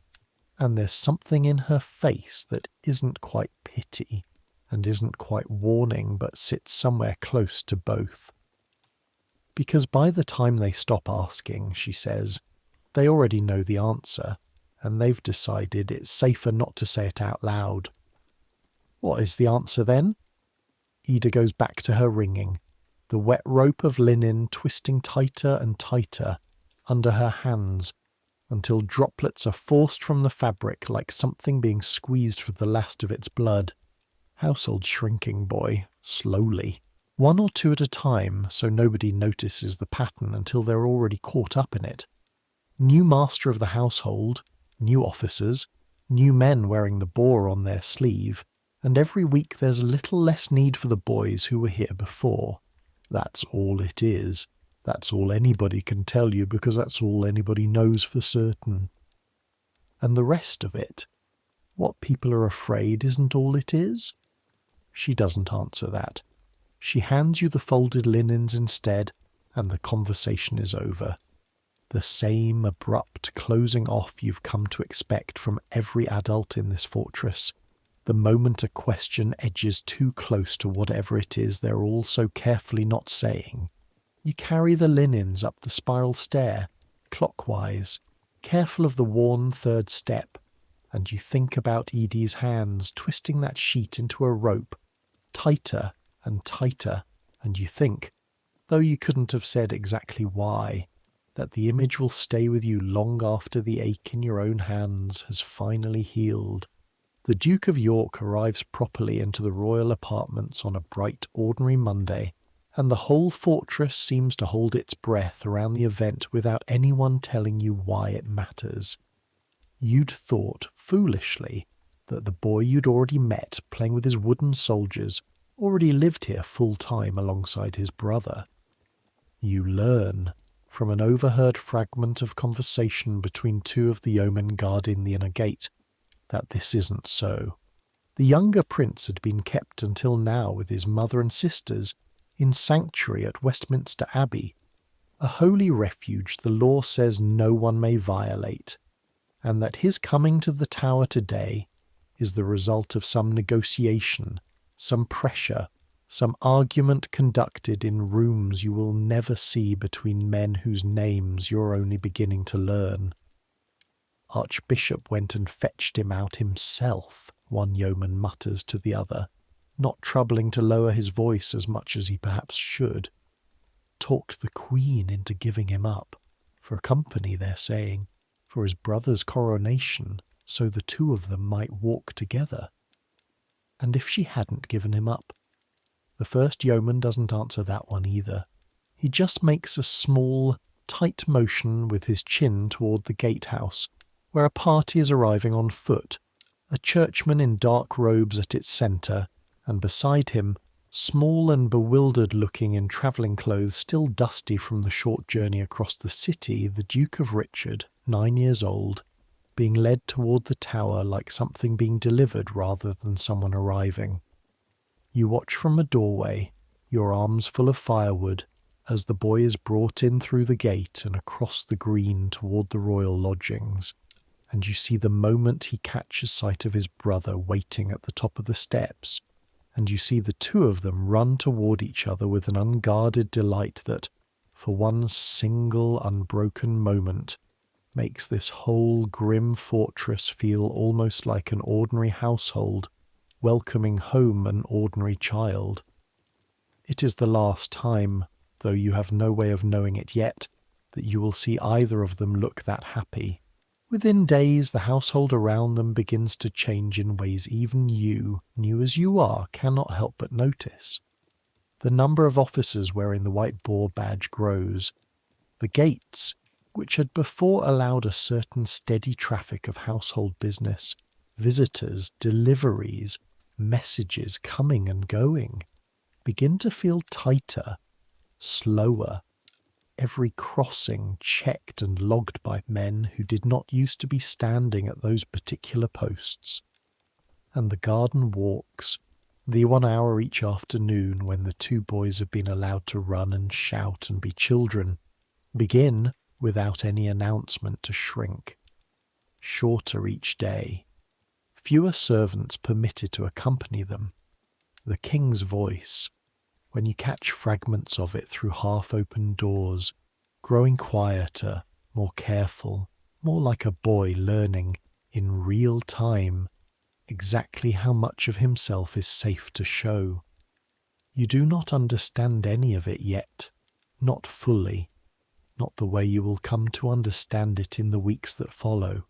and there's something in her face that isn't quite pity and isn't quite warning, but sits somewhere close to both. Because by the time they stop asking, she says, they already know the answer, and they've decided it's safer not to say it out loud. What is the answer then? Ida goes back to her ringing, the wet rope of linen twisting tighter and tighter under her hands until droplets are forced from the fabric like something being squeezed for the last of its blood. Household shrinking, boy, slowly. One or two at a time, so nobody notices the pattern until they're already caught up in it. New master of the household, new officers, new men wearing the boar on their sleeve, and every week there's a little less need for the boys who were here before. That's all it is. That's all anybody can tell you, because that's all anybody knows for certain. And the rest of it, what people are afraid isn't all it is? She doesn't answer that. She hands you the folded linens instead, and the conversation is over. The same abrupt closing off you've come to expect from every adult in this fortress. The moment a question edges too close to whatever it is they're all so carefully not saying. You carry the linens up the spiral stair, clockwise, careful of the worn third step, and you think about Edie's hands twisting that sheet into a rope, tighter and tighter, and you think, though you couldn't have said exactly why, that the image will stay with you long after the ache in your own hands has finally healed. The Duke of York arrives properly into the royal apartments on a bright, ordinary Monday, and the whole fortress seems to hold its breath around the event without anyone telling you why it matters. You'd thought, foolishly, that the boy you'd already met playing with his wooden soldiers already lived here full-time alongside his brother. You learn, from an overheard fragment of conversation between two of the yeomen guarding the inner gate, that this isn't so. The younger prince had been kept until now with his mother and sisters in sanctuary at Westminster Abbey, a holy refuge the law says no one may violate, and that his coming to the tower today is the result of some negotiation, some pressure, some argument conducted in rooms you will never see between men whose names you're only beginning to learn. Archbishop went and fetched him out himself, one yeoman mutters to the other, not troubling to lower his voice as much as he perhaps should. Talked the Queen into giving him up, for company, they're saying, for his brother's coronation, so the two of them might walk together. And if she hadn't given him up? The first yeoman doesn't answer that one either. He just makes a small, tight motion with his chin toward the gatehouse, where a party is arriving on foot, a churchman in dark robes at its centre, and beside him, small and bewildered-looking in travelling clothes still dusty from the short journey across the city, the Duke of Richard, 9 years old, being led toward the tower like something being delivered rather than someone arriving. You watch from a doorway, your arms full of firewood, as the boy is brought in through the gate and across the green toward the royal lodgings, and you see the moment he catches sight of his brother waiting at the top of the steps, and you see the two of them run toward each other with an unguarded delight that, for one single unbroken moment, makes this whole grim fortress feel almost like an ordinary household welcoming home an ordinary child. It is the last time, though you have no way of knowing it yet, that you will see either of them look that happy. Within days, the household around them begins to change in ways even you, new as you are, cannot help but notice. The number of officers wearing the white boar badge grows. The gates, which had before allowed a certain steady traffic of household business, visitors, deliveries, messages coming and going, begin to feel tighter, slower, every crossing checked and logged by men who did not used to be standing at those particular posts. And the garden walks, the 1 hour each afternoon when the two boys have been allowed to run and shout and be children, begin, without any announcement, to shrink. Shorter each day. Fewer servants permitted to accompany them. The king's voice, when you catch fragments of it through half-open doors, growing quieter, more careful, more like a boy learning, in real time, exactly how much of himself is safe to show. You do not understand any of it yet, not fully, not the way you will come to understand it in the weeks that follow,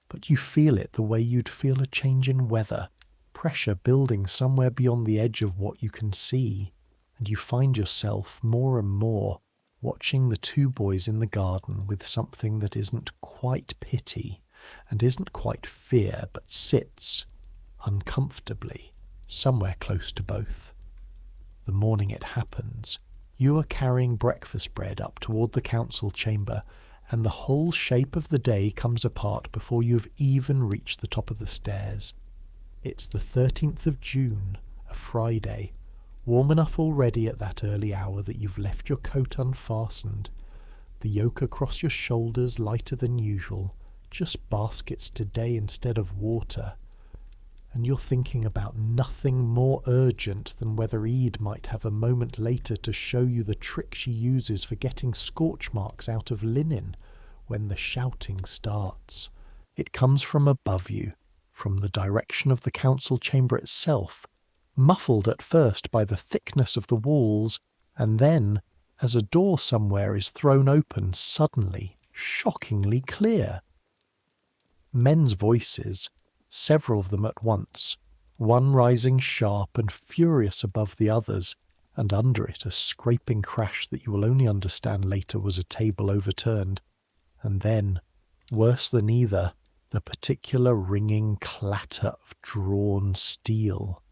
but you feel it the way you'd feel a change in weather, pressure building somewhere beyond the edge of what you can see, and you find yourself more and more watching the two boys in the garden with something that isn't quite pity and isn't quite fear, but sits, uncomfortably, somewhere close to both. The morning it happens, you are carrying breakfast bread up toward the council chamber, and the whole shape of the day comes apart before you have even reached the top of the stairs. It's the 13th of June, a Friday, warm enough already at that early hour that you've left your coat unfastened, the yoke across your shoulders lighter than usual, just baskets today instead of water, and you're thinking about nothing more urgent than whether Ede might have a moment later to show you the trick she uses for getting scorch marks out of linen when the shouting starts. It comes from above you, from the direction of the council chamber itself, muffled at first by the thickness of the walls, and then, as a door somewhere is thrown open, suddenly, shockingly clear. Men's voices, several of them at once, one rising sharp and furious above the others, and under it a scraping crash that you will only understand later was a table overturned, and then, worse than either, the particular ringing clatter of drawn steel.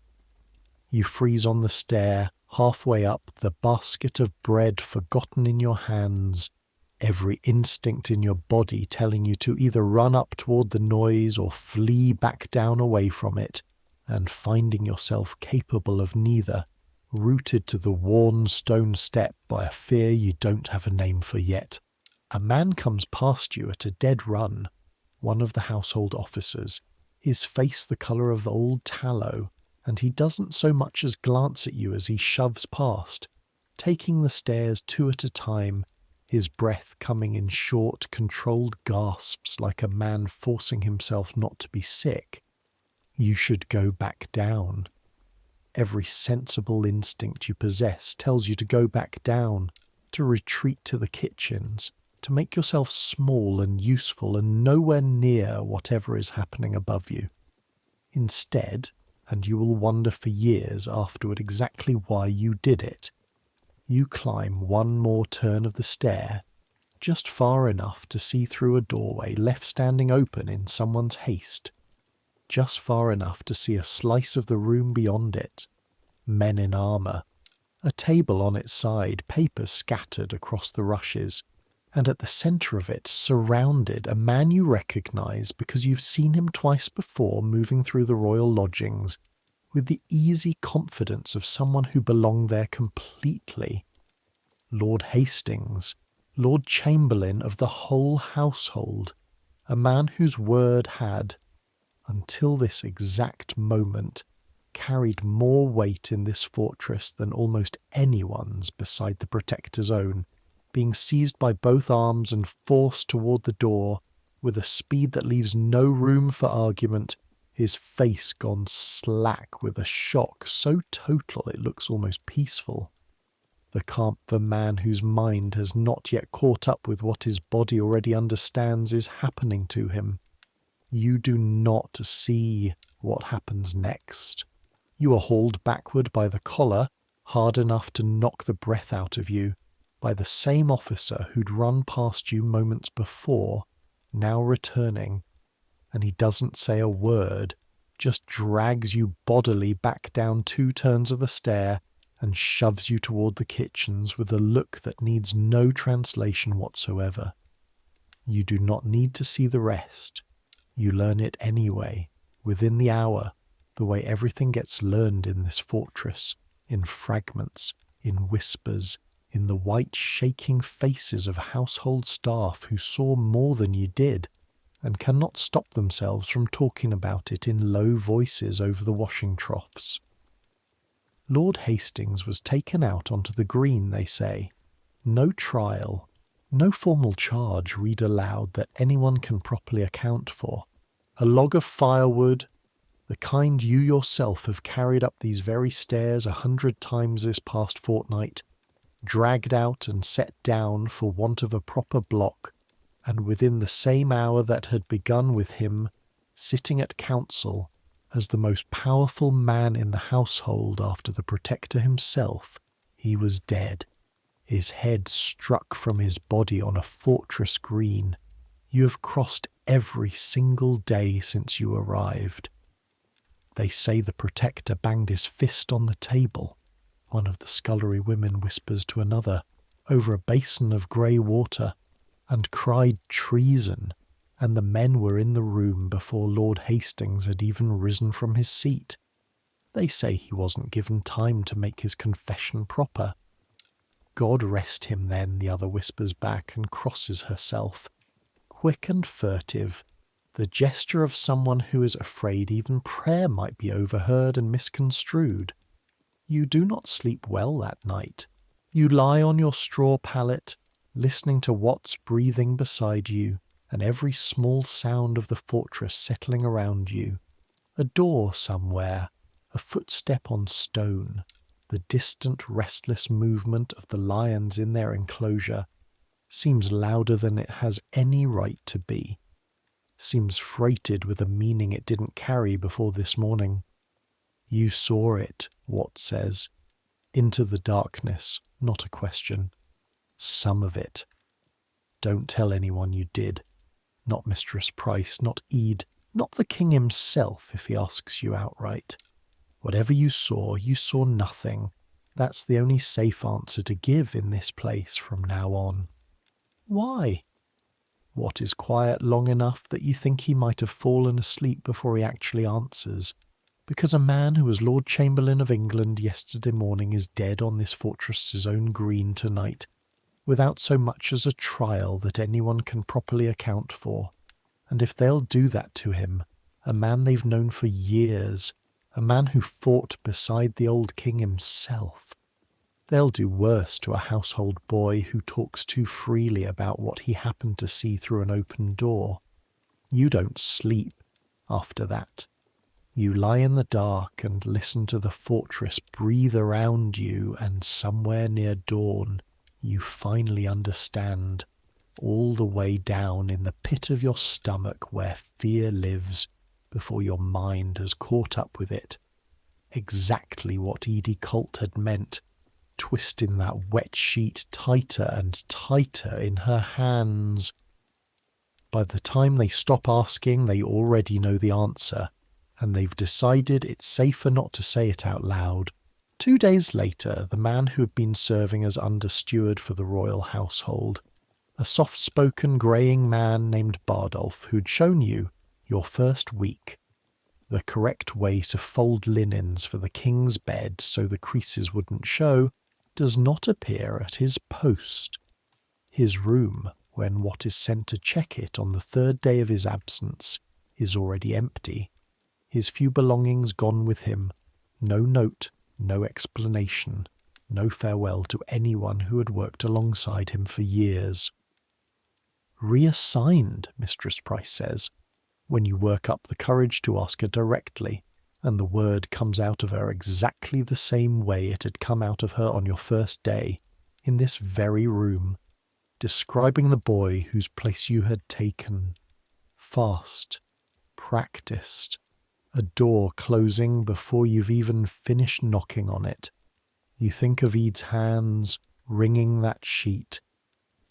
You freeze on the stair, halfway up, the basket of bread forgotten in your hands, every instinct in your body telling you to either run up toward the noise or flee back down away from it, and finding yourself capable of neither, rooted to the worn stone step by a fear you don't have a name for yet. A man comes past you at a dead run, one of the household officers, his face the colour of the old tallow, and he doesn't so much as glance at you as he shoves past, taking the stairs two at a time, his breath coming in short, controlled gasps like a man forcing himself not to be sick. You should go back down. Every sensible instinct you possess tells you to go back down, to retreat to the kitchens, to make yourself small and useful and nowhere near whatever is happening above you. Instead, and you will wonder for years afterward exactly why you did it, you climb one more turn of the stair, just far enough to see through a doorway left standing open in someone's haste, just far enough to see a slice of the room beyond it, men in armour, a table on its side, papers scattered across the rushes, and at the centre of it, surrounded, a man you recognise because you've seen him twice before moving through the royal lodgings, with the easy confidence of someone who belonged there completely. Lord Hastings, Lord Chamberlain of the whole household, a man whose word had, until this exact moment, carried more weight in this fortress than almost anyone's beside the Protector's own, being seized by both arms and forced toward the door, with a speed that leaves no room for argument, his face gone slack with a shock so total it looks almost peaceful. The calm of a man whose mind has not yet caught up with what his body already understands is happening to him. You do not see what happens next. You are hauled backward by the collar, hard enough to knock the breath out of you, by the same officer who'd run past you moments before, now returning, and he doesn't say a word, just drags you bodily back down 2 turns of the stair and shoves you toward the kitchens with a look that needs no translation whatsoever. You do not need to see the rest. You learn it anyway, within the hour, the way everything gets learned in this fortress, in fragments, in whispers, in the white shaking faces of household staff who saw more than you did, and cannot stop themselves from talking about it in low voices over the washing troughs. Lord Hastings was taken out onto the green, they say. No trial, no formal charge read aloud that anyone can properly account for. A log of firewood, the kind you yourself have carried up these very stairs 100 times this past fortnight, dragged out and set down for want of a proper block, and within the same hour that had begun with him sitting at council as the most powerful man in the household after the Protector himself, he was dead, his head struck from his body on a fortress green. You have crossed every single day since you arrived. They say the Protector banged his fist on the table, one of the scullery women whispers to another, over a basin of grey water, and cried treason, and the men were in the room before Lord Hastings had even risen from his seat. They say he wasn't given time to make his confession proper. God rest him then, the other whispers back and crosses herself, quick and furtive, the gesture of someone who is afraid even prayer might be overheard and misconstrued. You do not sleep well that night. You lie on your straw pallet, listening to Watts breathing beside you, and every small sound of the fortress settling around you. A door somewhere, a footstep on stone, the distant restless movement of the lions in their enclosure, seems louder than it has any right to be, seems freighted with a meaning it didn't carry before this morning. You saw it, Watts says, into the darkness, not a question. Some of it. Don't tell anyone you did. Not Mistress Price, not Ede, not the king himself if he asks you outright. Whatever you saw nothing. That's the only safe answer to give in this place from now on. Why? What is quiet long enough that you think he might have fallen asleep before he actually answers? Because a man who was Lord Chamberlain of England yesterday morning is dead on this fortress's own green tonight, without so much as a trial that anyone can properly account for. And if they'll do that to him, a man they've known for years, a man who fought beside the old king himself, they'll do worse to a household boy who talks too freely about what he happened to see through an open door. You don't sleep after that. You lie in the dark and listen to the fortress breathe around you, and somewhere near dawn you finally understand, all the way down in the pit of your stomach where fear lives before your mind has caught up with it, exactly what Edie Colt had meant, twisting that wet sheet tighter and tighter in her hands. By the time they stop asking, they already know the answer, and they've decided it's safer not to say it out loud. 2 days later, the man who had been serving as under-steward for the royal household, a soft-spoken greying man named Bardolph, who'd shown you, your first week, the correct way to fold linens for the king's bed so the creases wouldn't show, does not appear at his post. His room, when Watt is sent to check it on the 3rd day of his absence, is already empty. His few belongings gone with him, no note, no explanation, no farewell to anyone who had worked alongside him for years. Reassigned, Mistress Price says, when you work up the courage to ask her directly, and the word comes out of her exactly the same way it had come out of her on your first day, in this very room, describing the boy whose place you had taken. Fast, practiced, a door closing before you've even finished knocking on it. You think of Ede's hands wringing that sheet.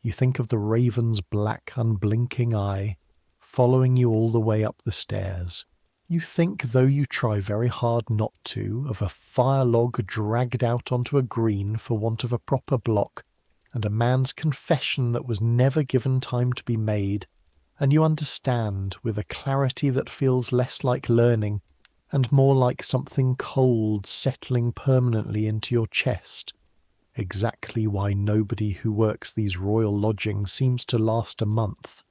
You think of the raven's black, unblinking eye following you all the way up the stairs. You think, though you try very hard not to, of a fire log dragged out onto a green for want of a proper block, and a man's confession that was never given time to be made, and you understand, with a clarity that feels less like learning, and more like something cold settling permanently into your chest, exactly why nobody who works these royal lodgings seems to last a month.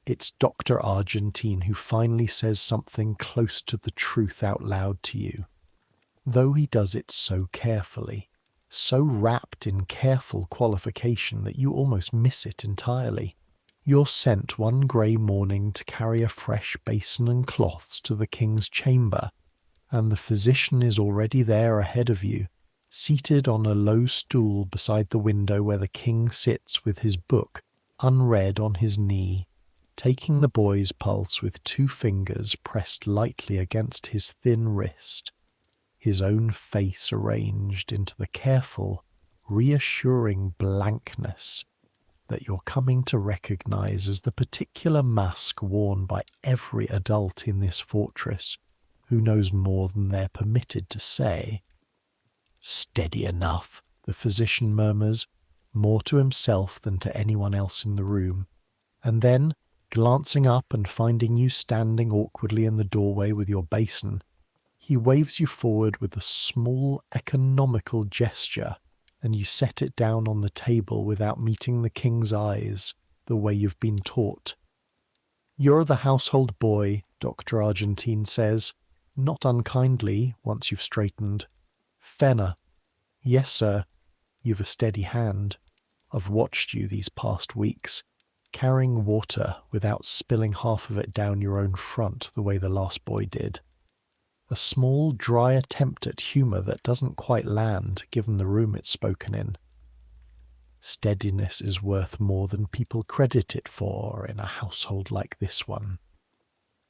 It's Dr. Argentine who finally says something close to the truth out loud to you, though he does it so carefully, so wrapped in careful qualification that you almost miss it entirely. You're sent one grey morning to carry a fresh basin and cloths to the king's chamber, and the physician is already there ahead of you, seated on a low stool beside the window where the king sits with his book unread on his knee, taking the boy's pulse with 2 fingers pressed lightly against his thin wrist, his own face arranged into the careful, reassuring blankness that you're coming to recognize as the particular mask worn by every adult in this fortress who knows more than they're permitted to say. "Steady enough," the physician murmurs, more to himself than to anyone else in the room, and then, glancing up and finding you standing awkwardly in the doorway with your basin, he waves you forward with a small, economical gesture, and you set it down on the table without meeting the king's eyes, the way you've been taught. "You're the household boy," Dr. Argentine says, not unkindly, once you've straightened. "Fenner." "Yes, sir." "You've a steady hand. I've watched you these past weeks, carrying water without spilling half of it down your own front the way the last boy did." A small, dry attempt at humour that doesn't quite land, given the room it's spoken in. Steadiness is worth more than people credit it for in a household like this one.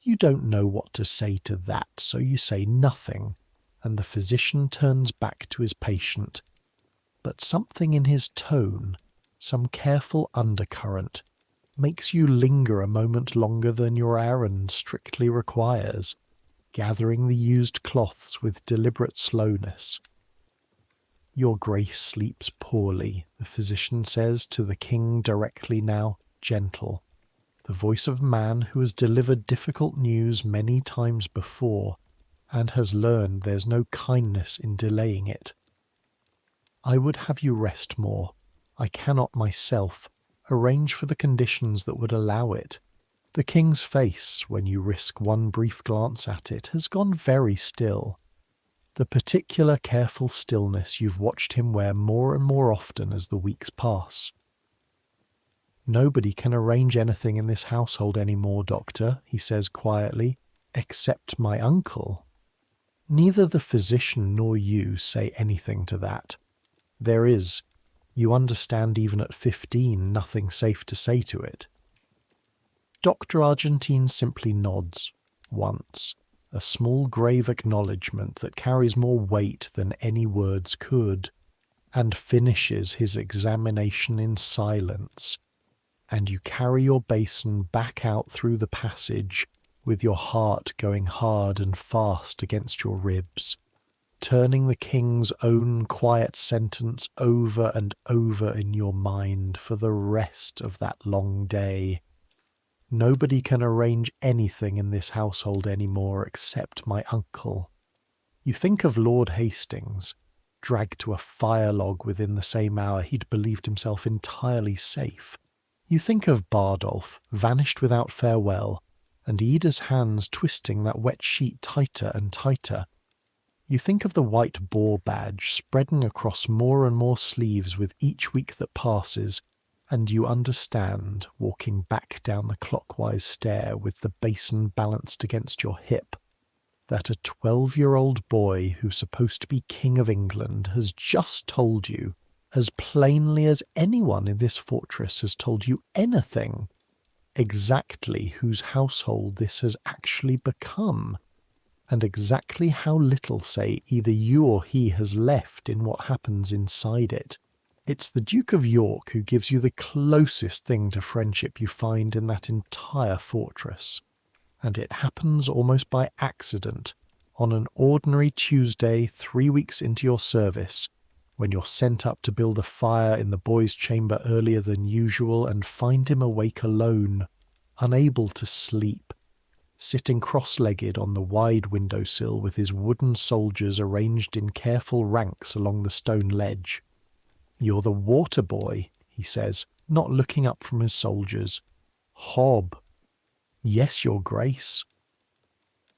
You don't know what to say to that, so you say nothing, and the physician turns back to his patient. But something in his tone, some careful undercurrent, makes you linger a moment longer than your errand strictly requires, gathering the used cloths with deliberate slowness. "Your Grace sleeps poorly," the physician says to the king directly now, gentle, the voice of a man who has delivered difficult news many times before, and has learned there's no kindness in delaying it. "I would have you rest more. I cannot myself arrange for the conditions that would allow it. The king's face, when you risk one brief glance at it, has gone very still. The particular careful stillness you've watched him wear more and more often as the weeks pass." "Nobody can arrange anything in this household any more, Doctor," he says quietly, "except my uncle." Neither the physician nor you say anything to that. There is, you understand even at 15, nothing safe to say to it. Dr. Argentine simply nods, once, a small grave acknowledgement that carries more weight than any words could, and finishes his examination in silence, and you carry your basin back out through the passage with your heart going hard and fast against your ribs, turning the king's own quiet sentence over and over in your mind for the rest of that long day. "Nobody can arrange anything in this household any more except my uncle." You think of Lord Hastings, dragged to a fire log within the same hour he'd believed himself entirely safe. You think of Bardolph, vanished without farewell, and Ida's hands twisting that wet sheet tighter and tighter. You think of the white boar badge spreading across more and more sleeves with each week that passes, and you understand, walking back down the clockwise stair with the basin balanced against your hip, that a 12-year-old boy who's supposed to be King of England has just told you, as plainly as anyone in this fortress has told you anything, exactly whose household this has actually become, and exactly how little, say, either you or he has left in what happens inside it. It's the Duke of York who gives you the closest thing to friendship you find in that entire fortress. and it happens almost by accident on an ordinary Tuesday 3 weeks into your service, when you're sent up to build a fire in the boy's chamber earlier than usual and find him awake alone, unable to sleep, sitting cross-legged on the wide windowsill with his wooden soldiers arranged in careful ranks along the stone ledge. "You're the water boy," he says, not looking up from his soldiers. "Hob." "Yes, your grace."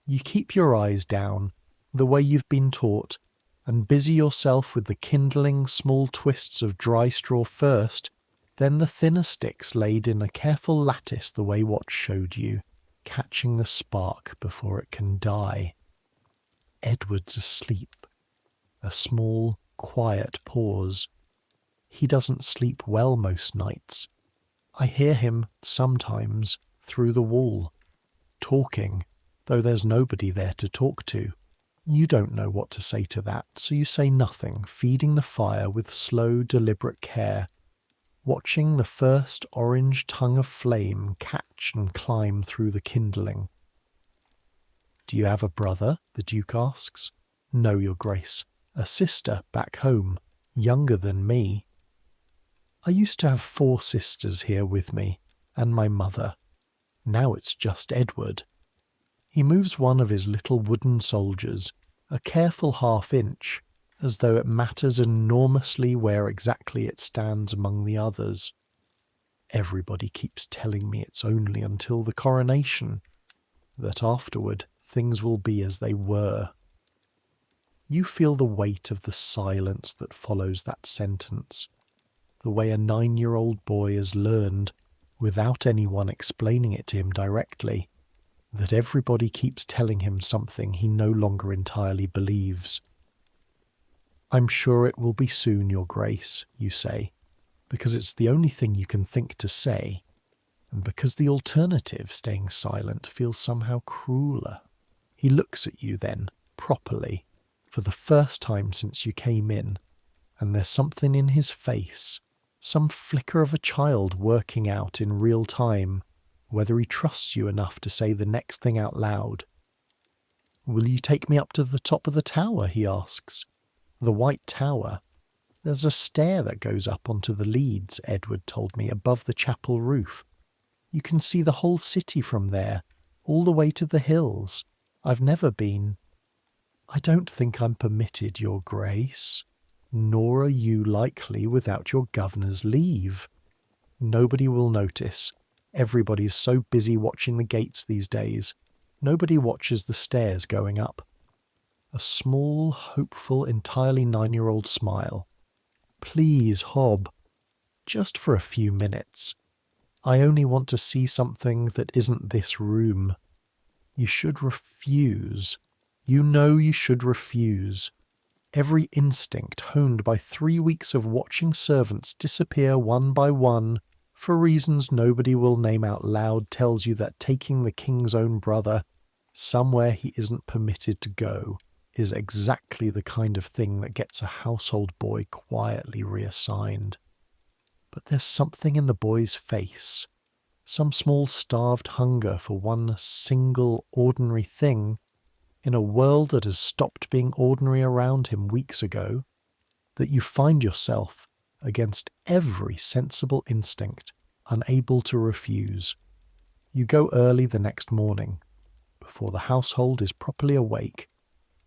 You keep your eyes down, the way you've been taught, and busy yourself with the kindling small twists of dry straw first, then the thinner sticks laid in a careful lattice the way Watch showed you, catching the spark before it can die. Edward's asleep. A small, quiet pause. He doesn't sleep well most nights. I hear him, sometimes, through the wall, talking, though there's nobody there to talk to. You don't know what to say to that, so you say nothing, feeding the fire with slow, deliberate care, watching the first orange tongue of flame catch and climb through the kindling. "Do you have a brother?" the Duke asks. "No, your grace. A sister back home, younger than me." "I used to have 4 sisters here with me, and my mother. Now it's just Edward." He moves one of his little wooden soldiers, a careful half-inch, as though it matters enormously where exactly it stands among the others. "Everybody keeps telling me it's only until the coronation, that afterward things will be as they were." You feel the weight of the silence that follows that sentence, the way a 9-year-old boy has learned, without anyone explaining it to him directly, that everybody keeps telling him something he no longer entirely believes. "I'm sure it will be soon, your grace," you say, because it's the only thing you can think to say, and because the alternative, staying silent, feels somehow crueler. He looks at you then, properly, for the first time since you came in, and there's something in his face, some flicker of a child working out in real time whether he trusts you enough to say the next thing out loud. "Will you take me up to the top of the tower?" he asks. "The White Tower. There's a stair that goes up onto the leads," Edward told me, "above the chapel roof. You can see the whole city from there, all the way to the hills. I've never been." "I don't think I'm permitted, your grace. Nor are you likely without your governor's leave. Nobody will notice. Everybody's so busy watching the gates these days. Nobody watches the stairs going up." A small, hopeful, entirely 9-year-old smile. "Please, Hob, just for a few minutes. I only want to see something that isn't this room. You should refuse. You know you should refuse. Every instinct honed by 3 weeks of watching servants disappear one by one, for reasons nobody will name out loud, tells you that taking the king's own brother somewhere he isn't permitted to go is exactly the kind of thing that gets a household boy quietly reassigned. But there's something in the boy's face, some small starved hunger for one single ordinary thing, in a world that has stopped being ordinary around him weeks ago, that you find yourself, against every sensible instinct, unable to refuse. You go early the next morning, before the household is properly awake,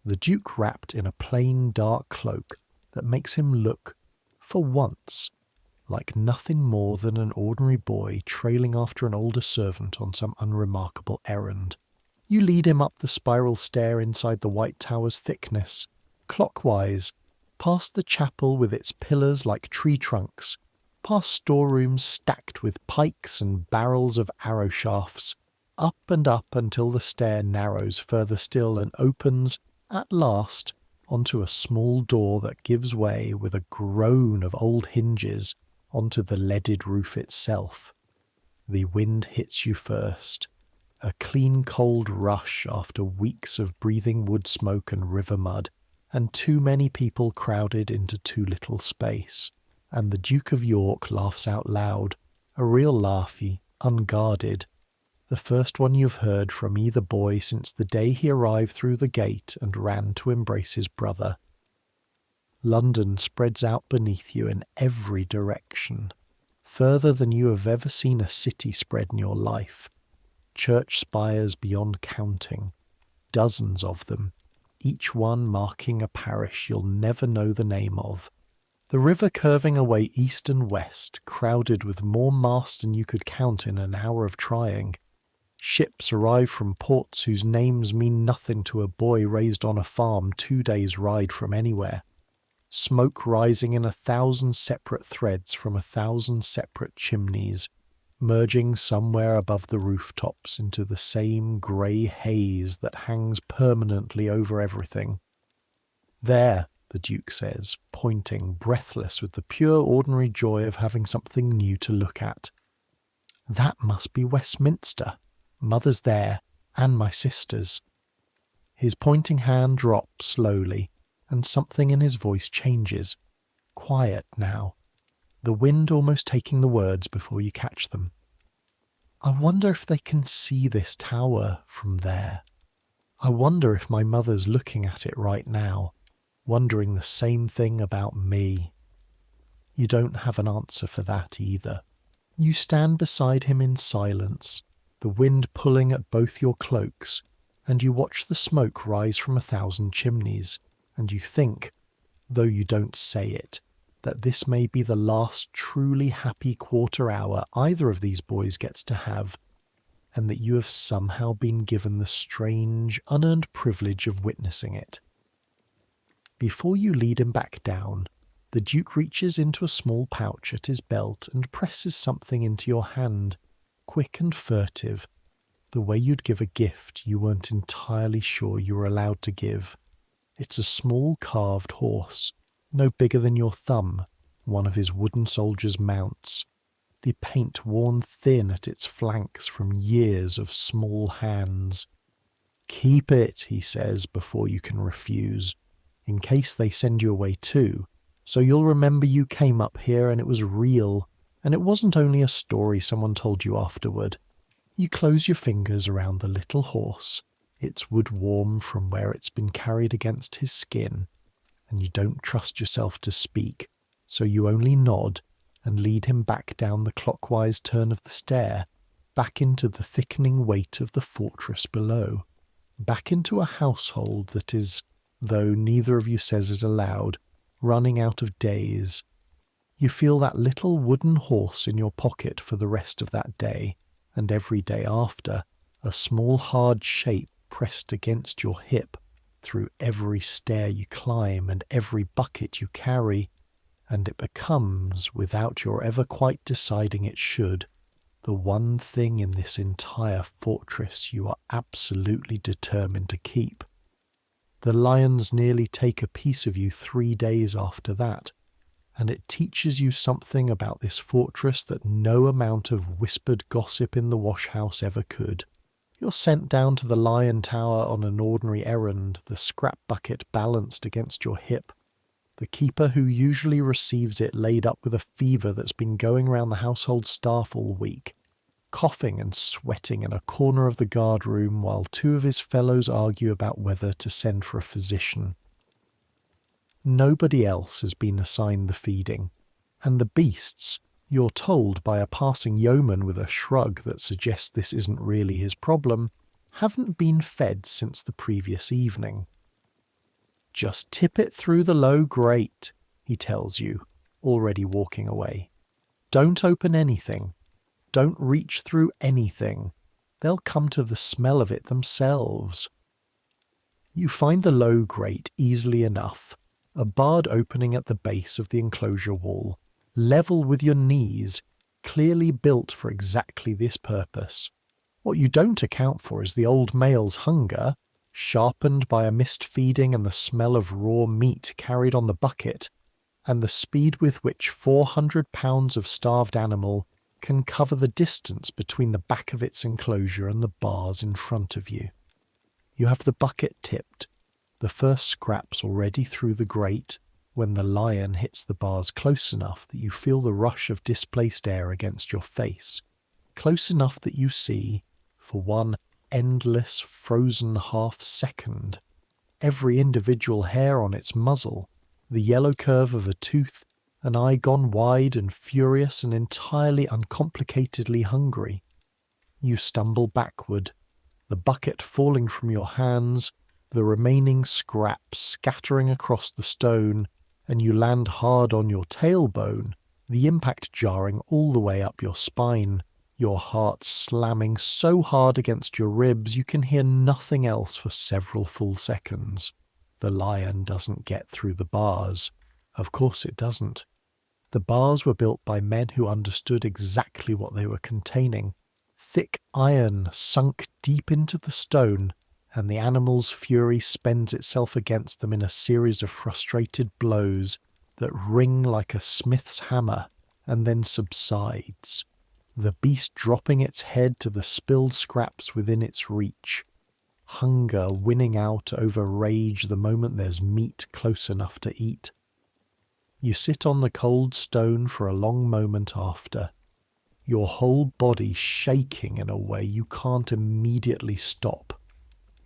the Duke wrapped in a plain dark cloak that makes him look, for once, like nothing more than an ordinary boy trailing after an older servant on some unremarkable errand. You lead him up the spiral stair inside the White Tower's thickness, clockwise, past the chapel with its pillars like tree trunks, past storerooms stacked with pikes and barrels of arrow shafts, up and up until the stair narrows further still and opens, at last, onto a small door that gives way with a groan of old hinges onto the leaded roof itself. The wind hits you first, a clean cold rush after weeks of breathing wood smoke and river mud, and too many people crowded into too little space, and the Duke of York laughs out loud, a real laughy, unguarded, the first one you've heard from either boy since the day he arrived through the gate and ran to embrace his brother. London spreads out beneath you in every direction, further than you have ever seen a city spread in your life. Church spires beyond counting, dozens of them, each one marking a parish you'll never know the name of. The river curving away east and west, crowded with more masts than you could count in an hour of trying. Ships arrive from ports whose names mean nothing to a boy raised on a farm 2 days' ride from anywhere. Smoke rising in 1,000 separate threads from 1,000 separate chimneys, merging somewhere above the rooftops into the same grey haze that hangs permanently over everything. There, the Duke says, pointing, breathless with the pure ordinary joy of having something new to look at. That must be Westminster. Mother's there, and my sisters. His pointing hand drops slowly, and something in his voice changes. Quiet now, the wind almost taking the words before you catch them. I wonder if they can see this tower from there. I wonder if my mother's looking at it right now, wondering the same thing about me. You don't have an answer for that either. You stand beside him in silence, the wind pulling at both your cloaks, and you watch the smoke rise from 1,000 chimneys, and you think, though you don't say it, that this may be the last truly happy quarter hour either of these boys gets to have, and that you have somehow been given the strange, unearned privilege of witnessing it. Before you lead him back down, the Duke reaches into a small pouch at his belt and presses something into your hand, quick and furtive, the way you'd give a gift you weren't entirely sure you were allowed to give. It's a small carved horse, no bigger than your thumb, one of his wooden soldiers' mounts, the paint worn thin at its flanks from years of small hands. Keep it, he says, before you can refuse, in case they send you away too, so you'll remember you came up here and it was real, and it wasn't only a story someone told you afterward. You close your fingers around the little horse, its wood warm from where it's been carried against his skin, and you don't trust yourself to speak, so you only nod and lead him back down the clockwise turn of the stair, back into the thickening weight of the fortress below, back into a household that is, though neither of you says it aloud, running out of days. You feel that little wooden horse in your pocket for the rest of that day, and every day after, a small hard shape pressed against your hip through every stair you climb and every bucket you carry, and it becomes, without your ever quite deciding it should, the one thing in this entire fortress you are absolutely determined to keep. The lions nearly take a piece of you 3 days after that, and it teaches you something about this fortress that no amount of whispered gossip in the wash-house ever could. You're sent down to the lion tower on an ordinary errand, the scrap bucket balanced against your hip. The keeper who usually receives it laid up with a fever that's been going round the household staff all week, coughing and sweating in a corner of the guard room while 2 of his fellows argue about whether to send for a physician. Nobody else has been assigned the feeding, and the beasts, you're told by a passing yeoman with a shrug that suggests this isn't really his problem, haven't been fed since the previous evening. Just tip it through the low grate, he tells you, already walking away. Don't open anything. Don't reach through anything. They'll come to the smell of it themselves. You find the low grate easily enough, a barred opening at the base of the enclosure wall, level with your knees, clearly built for exactly this purpose. What you don't account for is the old male's hunger, sharpened by a mist feeding and the smell of raw meat carried on the bucket, and the speed with which 400 pounds of starved animal can cover the distance between the back of its enclosure and the bars in front of you. You have the bucket tipped, the first scraps already through the grate, when the lion hits the bars close enough that you feel the rush of displaced air against your face, close enough that you see, for one endless frozen half-second. Every individual hair on its muzzle, the yellow curve of a tooth, an eye gone wide and furious and entirely uncomplicatedly hungry. You stumble backward, the bucket falling from your hands, the remaining scraps scattering across the stone, and you land hard on your tailbone, the impact jarring all the way up your spine, your heart slamming so hard against your ribs you can hear nothing else for several full seconds. The lion doesn't get through the bars. Of course it doesn't. The bars were built by men who understood exactly what they were containing. Thick iron sunk deep into the stone, and the animal's fury spends itself against them in a series of frustrated blows that ring like a smith's hammer and then subsides, the beast dropping its head to the spilled scraps within its reach, hunger winning out over rage the moment there's meat close enough to eat. You sit on the cold stone for a long moment after, your whole body shaking in a way you can't immediately stop,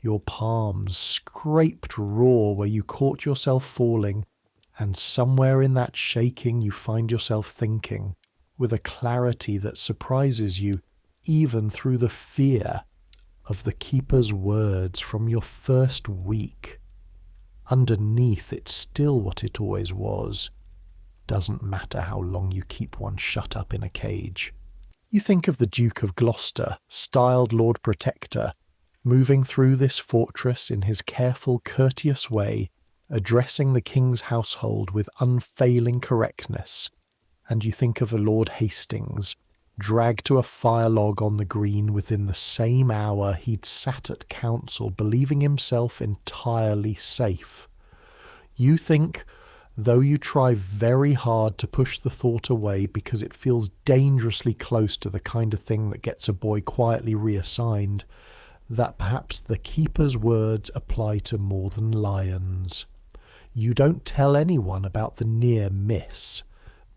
your palms scraped raw where you caught yourself falling, and somewhere in that shaking you find yourself thinking, with a clarity that surprises you even through the fear, of the keeper's words from your first week. Underneath, it's still what it always was. Doesn't matter how long you keep one shut up in a cage. You think of the Duke of Gloucester, styled Lord Protector, moving through this fortress in his careful, courteous way, addressing the king's household with unfailing correctness, and you think of a Lord Hastings, dragged to a fire log on the green within the same hour he'd sat at council, believing himself entirely safe. You think, though you try very hard to push the thought away because it feels dangerously close to the kind of thing that gets a boy quietly reassigned, that perhaps the keeper's words apply to more than lions. You don't tell anyone about the near miss,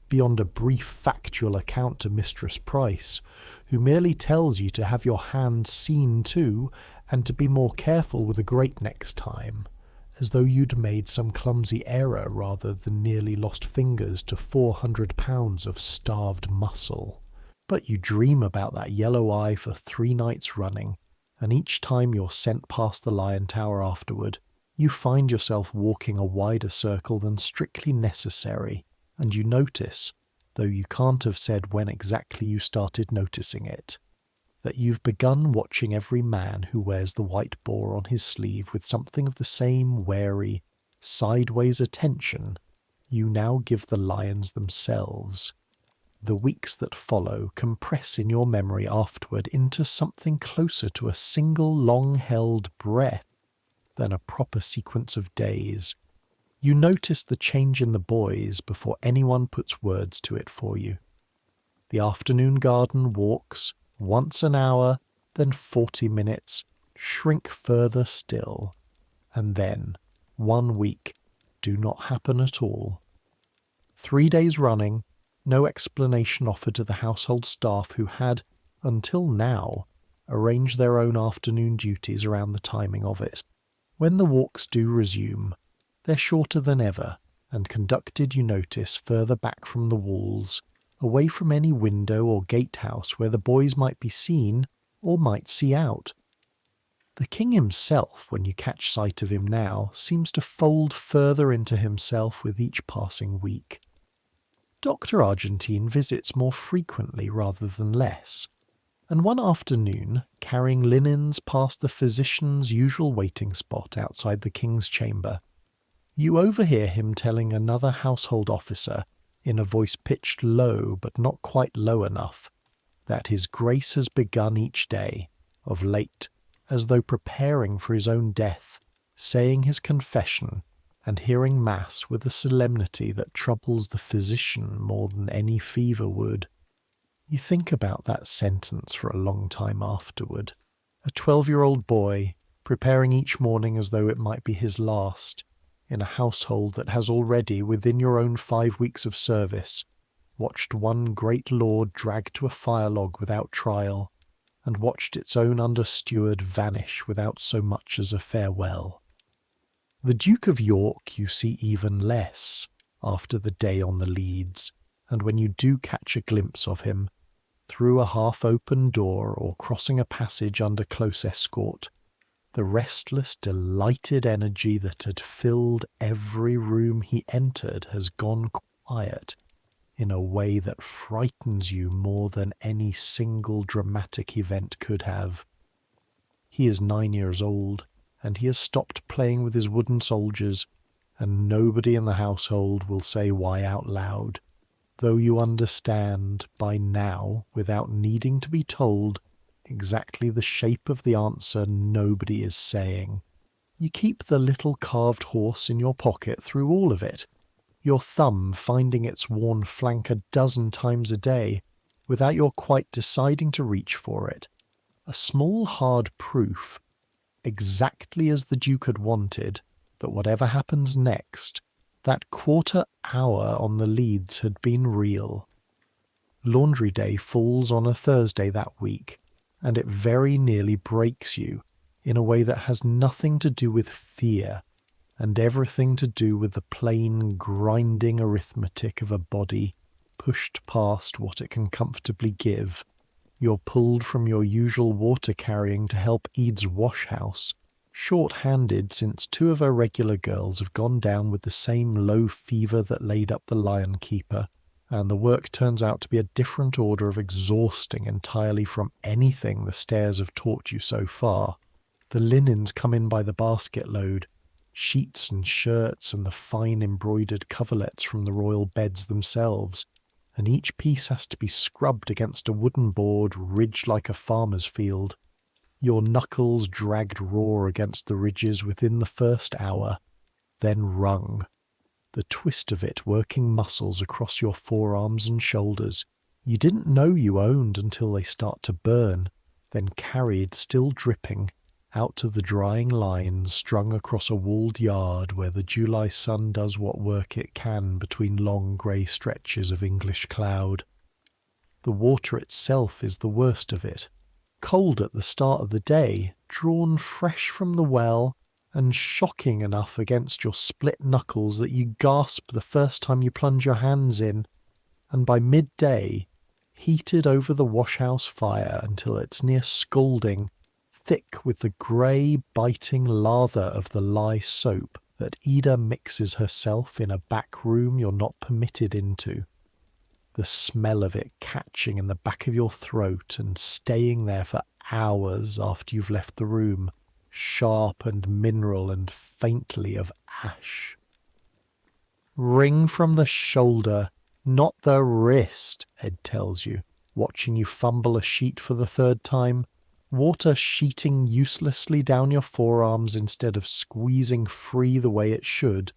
beyond a brief factual account to Mistress Price, who merely tells you to have your hand seen to and to be more careful with a grate next time, as though you'd made some clumsy error rather than nearly lost fingers to 400 pounds of starved muscle. But you dream about that yellow eye for 3 nights running, and each time you're sent past the Lion Tower afterward, you find yourself walking a wider circle than strictly necessary, and you notice, though you can't have said when exactly you started noticing it, that you've begun watching every man who wears the white boar on his sleeve with something of the same wary, sideways attention you now give the lions themselves. The weeks that follow compress in your memory afterward into something closer to a single long-held breath than a proper sequence of days. You notice the change in the boys before anyone puts words to it for you. The afternoon garden walks, once an hour, then 40 minutes, shrink further still, and then, 1 week, do not happen at all. 3 days running, no explanation offered to the household staff who had, until now, arranged their own afternoon duties around the timing of it. When the walks do resume, they're shorter than ever, and conducted, you notice, further back from the walls, away from any window or gatehouse where the boys might be seen or might see out. The king himself, when you catch sight of him now, seems to fold further into himself with each passing week. Dr. Argentine visits more frequently rather than less, and one afternoon, carrying linens past the physician's usual waiting spot outside the king's chamber, you overhear him telling another household officer, in a voice pitched low but not quite low enough, that his grace has begun each day, of late, as though preparing for his own death, saying his confession, and hearing mass with a solemnity that troubles the physician more than any fever would. You think about that sentence for a long time afterward. A 12-year-old boy, preparing each morning as though it might be his last, in a household that has already, within your own 5 weeks of service, watched one great lord dragged to a fire log without trial, and watched its own under-steward vanish without so much as a farewell. The Duke of York you see even less after the day on the leads, and when you do catch a glimpse of him, through a half-open door or crossing a passage under close escort, the restless, delighted energy that had filled every room he entered has gone quiet in a way that frightens you more than any single dramatic event could have. He is 9 years old, and he has stopped playing with his wooden soldiers, and nobody in the household will say why out loud, though you understand by now, without needing to be told, exactly the shape of the answer nobody is saying. You keep the little carved horse in your pocket through all of it, your thumb finding its worn flank a dozen times a day, without your quite deciding to reach for it. A small hard proof, exactly as the Duke had wanted, that whatever happens next, that quarter hour on the leads had been real. Laundry day falls on a Thursday that week, and it very nearly breaks you in a way that has nothing to do with fear and everything to do with the plain grinding arithmetic of a body pushed past what it can comfortably give. You're pulled from your usual water carrying to help Ede's wash house, short-handed since 2 of her regular girls have gone down with the same low fever that laid up the lion keeper, and the work turns out to be a different order of exhausting entirely from anything the stairs have taught you so far. The linens come in by the basket load, sheets and shirts and the fine embroidered coverlets from the royal beds themselves, and each piece has to be scrubbed against a wooden board ridged like a farmer's field. Your knuckles dragged raw against the ridges within the first hour, then wrung, the twist of it working muscles across your forearms and shoulders you didn't know you owned until they start to burn, then carried, still dripping, out to the drying lines strung across a walled yard where the July sun does what work it can between long grey stretches of English cloud. The water itself is the worst of it. Cold at the start of the day, drawn fresh from the well, and shocking enough against your split knuckles that you gasp the first time you plunge your hands in, and by midday, heated over the wash-house fire until it's near scalding, thick with the grey, biting lather of the lye soap that Ida mixes herself in a back room you're not permitted into. The smell of it catching in the back of your throat and staying there for hours after you've left the room, sharp and mineral and faintly of ash. Ring from the shoulder, not the wrist, Ed tells you, watching you fumble a sheet for the 3rd time, water sheeting uselessly down your forearms instead of squeezing free the way it should.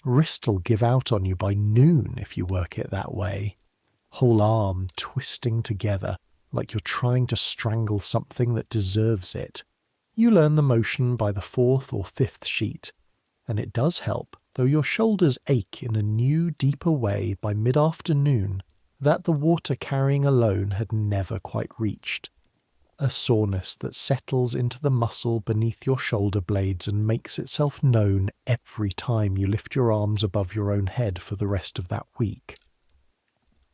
Wrist'll give out on you by noon if you work it that way. Whole arm twisting together like you're trying to strangle something that deserves it. You learn the motion by the 4th or 5th sheet, and it does help, though your shoulders ache in a new, deeper way by mid-afternoon that the water carrying alone had never quite reached. A soreness that settles into the muscle beneath your shoulder blades and makes itself known every time you lift your arms above your own head for the rest of that week.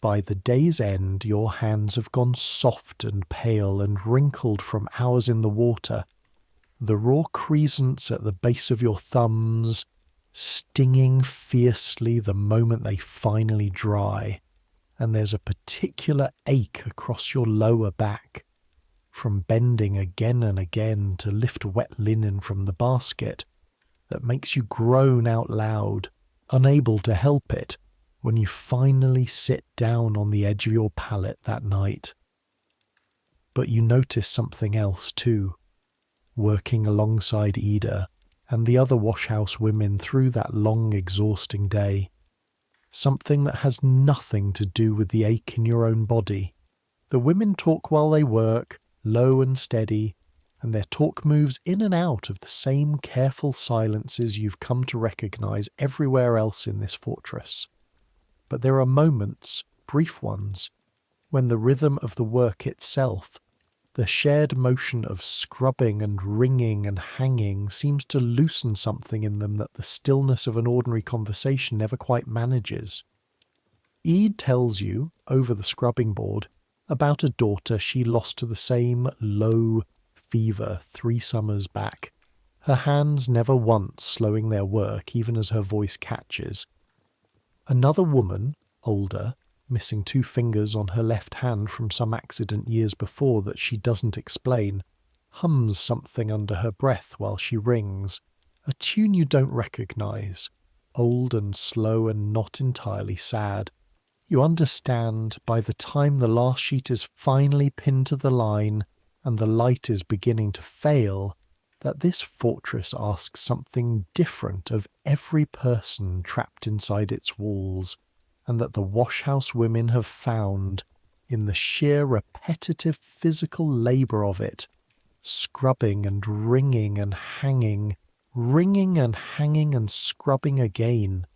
By the day's end, your hands have gone soft and pale and wrinkled from hours in the water, the raw crescents at the base of your thumbs stinging fiercely the moment they finally dry, and there's a particular ache across your lower back, from bending again and again to lift wet linen from the basket, that makes you groan out loud, unable to help it, when you finally sit down on the edge of your pallet that night. But you notice something else too, working alongside Ida and the other washhouse women through that long, exhausting day. Something that has nothing to do with the ache in your own body. The women talk while they work, low and steady, and their talk moves in and out of the same careful silences you've come to recognize everywhere else in this fortress. But there are moments, brief ones, when the rhythm of the work itself, The shared motion of scrubbing and wringing and hanging seems to loosen something in them that the stillness of an ordinary conversation never quite manages. Ede tells you, over the scrubbing board, about a daughter she lost to the same low fever 3 summers back, her hands never once slowing their work even as her voice catches. Another woman, older, missing 2 fingers on her left hand from some accident years before that she doesn't explain, hums something under her breath while she rings, a tune you don't recognise, old and slow and not entirely sad. You understand by the time the last sheet is finally pinned to the line and the light is beginning to fail, that this fortress asks something different of every person trapped inside its walls, and that the washhouse women have found, in the sheer repetitive physical labour of it, scrubbing and wringing and hanging and scrubbing again,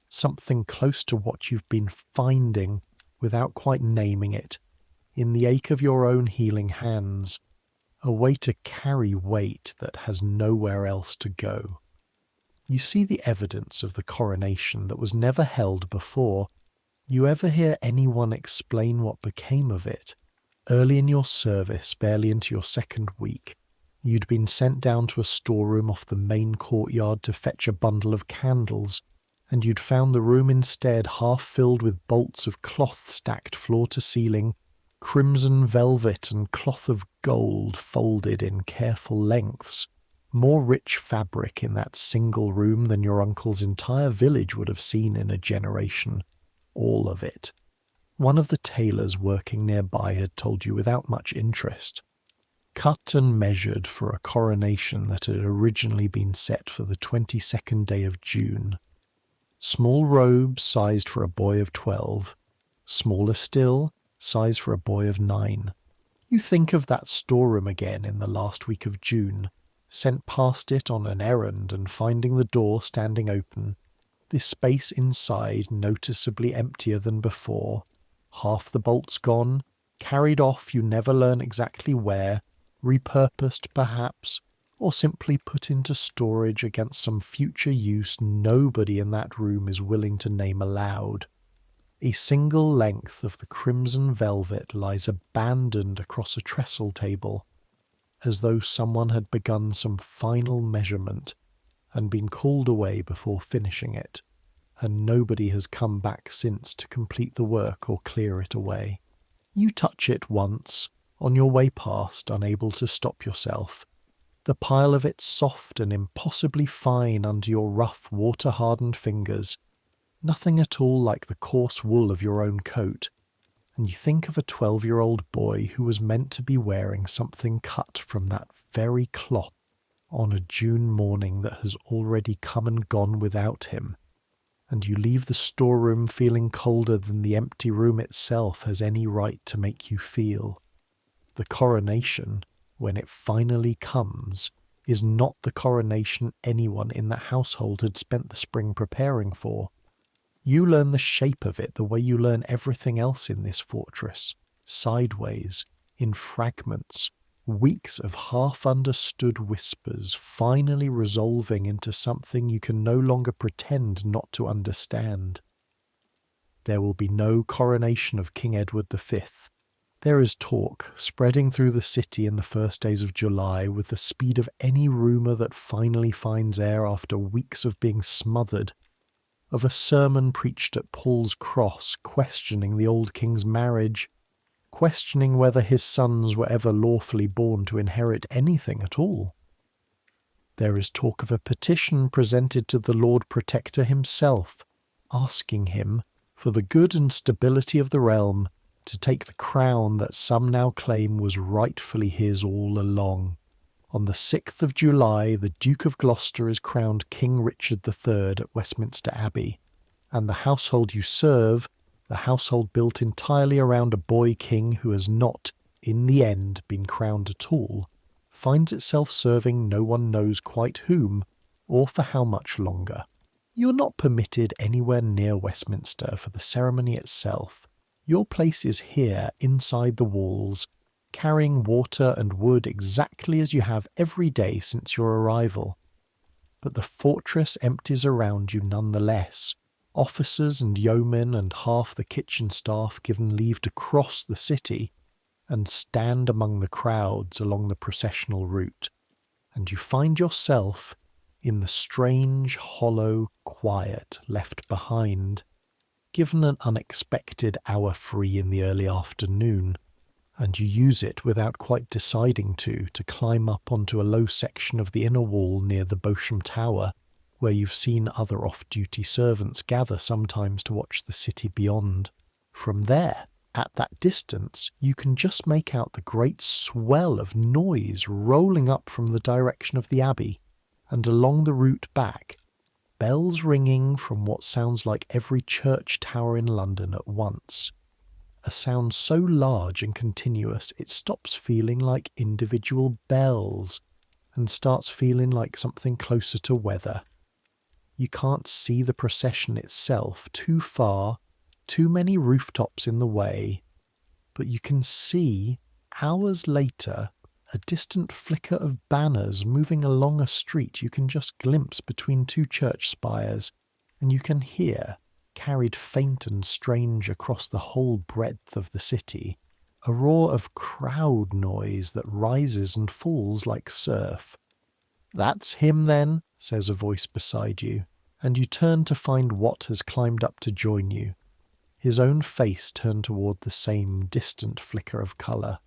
something close to what you've been finding, without quite naming it, in the ache of your own healing hands, a way to carry weight that has nowhere else to go. You see the evidence of the coronation that was never held before. You ever hear anyone explain what became of it? Early in your service, barely into your 2nd week, you'd been sent down to a storeroom off the main courtyard to fetch a bundle of candles, and you'd found the room instead half filled with bolts of cloth stacked floor to ceiling, crimson velvet and cloth of gold folded in careful lengths, more rich fabric in that single room than your uncle's entire village would have seen in a generation. All of it. One of the tailors working nearby had told you without much interest. Cut and measured for a coronation that had originally been set for the 22nd day of June. Small robes sized for a boy of 12. Smaller still, size for a boy of 9. You think of that storeroom again in the last week of June, sent past it on an errand and finding the door standing open, this space inside noticeably emptier than before, half the bolts gone, carried off you never learn exactly where, repurposed perhaps, or simply put into storage against some future use nobody in that room is willing to name aloud. A single length of the crimson velvet lies abandoned across a trestle table, as though someone had begun some final measurement and been called away before finishing it, and nobody has come back since to complete the work or clear it away. You touch it once, on your way past, unable to stop yourself, the pile of it soft and impossibly fine under your rough, water-hardened fingers, nothing at all like the coarse wool of your own coat, and you think of a 12-year-old boy who was meant to be wearing something cut from that very cloth on a June morning that has already come and gone without him, and you leave the storeroom feeling colder than the empty room itself has any right to make you feel. The coronation, when it finally comes, is not the coronation anyone in the household had spent the spring preparing for. You learn the shape of it the way you learn everything else in this fortress, sideways, in fragments, weeks of half-understood whispers finally resolving into something you can no longer pretend not to understand. There will be no coronation of King Edward V. There is talk spreading through the city in the first days of July with the speed of any rumour that finally finds air after weeks of being smothered, of a sermon preached at Paul's Cross questioning the old king's marriage, questioning whether his sons were ever lawfully born to inherit anything at all. There is talk of a petition presented to the Lord Protector himself, asking him, for the good and stability of the realm, to take the crown that some now claim was rightfully his all along. On the 6th of July, the Duke of Gloucester is crowned King Richard III at Westminster Abbey, and the household you serve, the household built entirely around a boy king who has not, in the end, been crowned at all, finds itself serving no one knows quite whom, or for how much longer. You are not permitted anywhere near Westminster for the ceremony itself. Your place is here, inside the walls, carrying water and wood exactly as you have every day since your arrival. But the fortress empties around you nonetheless. Officers and yeomen and half the kitchen staff given leave to cross the city and stand among the crowds along the processional route, and you find yourself in the strange, hollow quiet left behind, given an unexpected hour free in the early afternoon, and you use it without quite deciding to climb up onto a low section of the inner wall near the Bosham Tower, where you've seen other off-duty servants gather sometimes to watch the city beyond. From there, at that distance, you can just make out the great swell of noise rolling up from the direction of the Abbey, and along the route back, bells ringing from what sounds like every church tower in London at once. A sound so large and continuous it stops feeling like individual bells and starts feeling like something closer to weather. You can't see the procession itself, too far, too many rooftops in the way, but you can see, hours later, a distant flicker of banners moving along a street you can just glimpse between two church spires, and you can hear, carried faint and strange across the whole breadth of the city, a roar of crowd noise that rises and falls like surf. "That's him, then," says a voice beside you, and you turn to find Wat has climbed up to join you, his own face turned toward the same distant flicker of colour.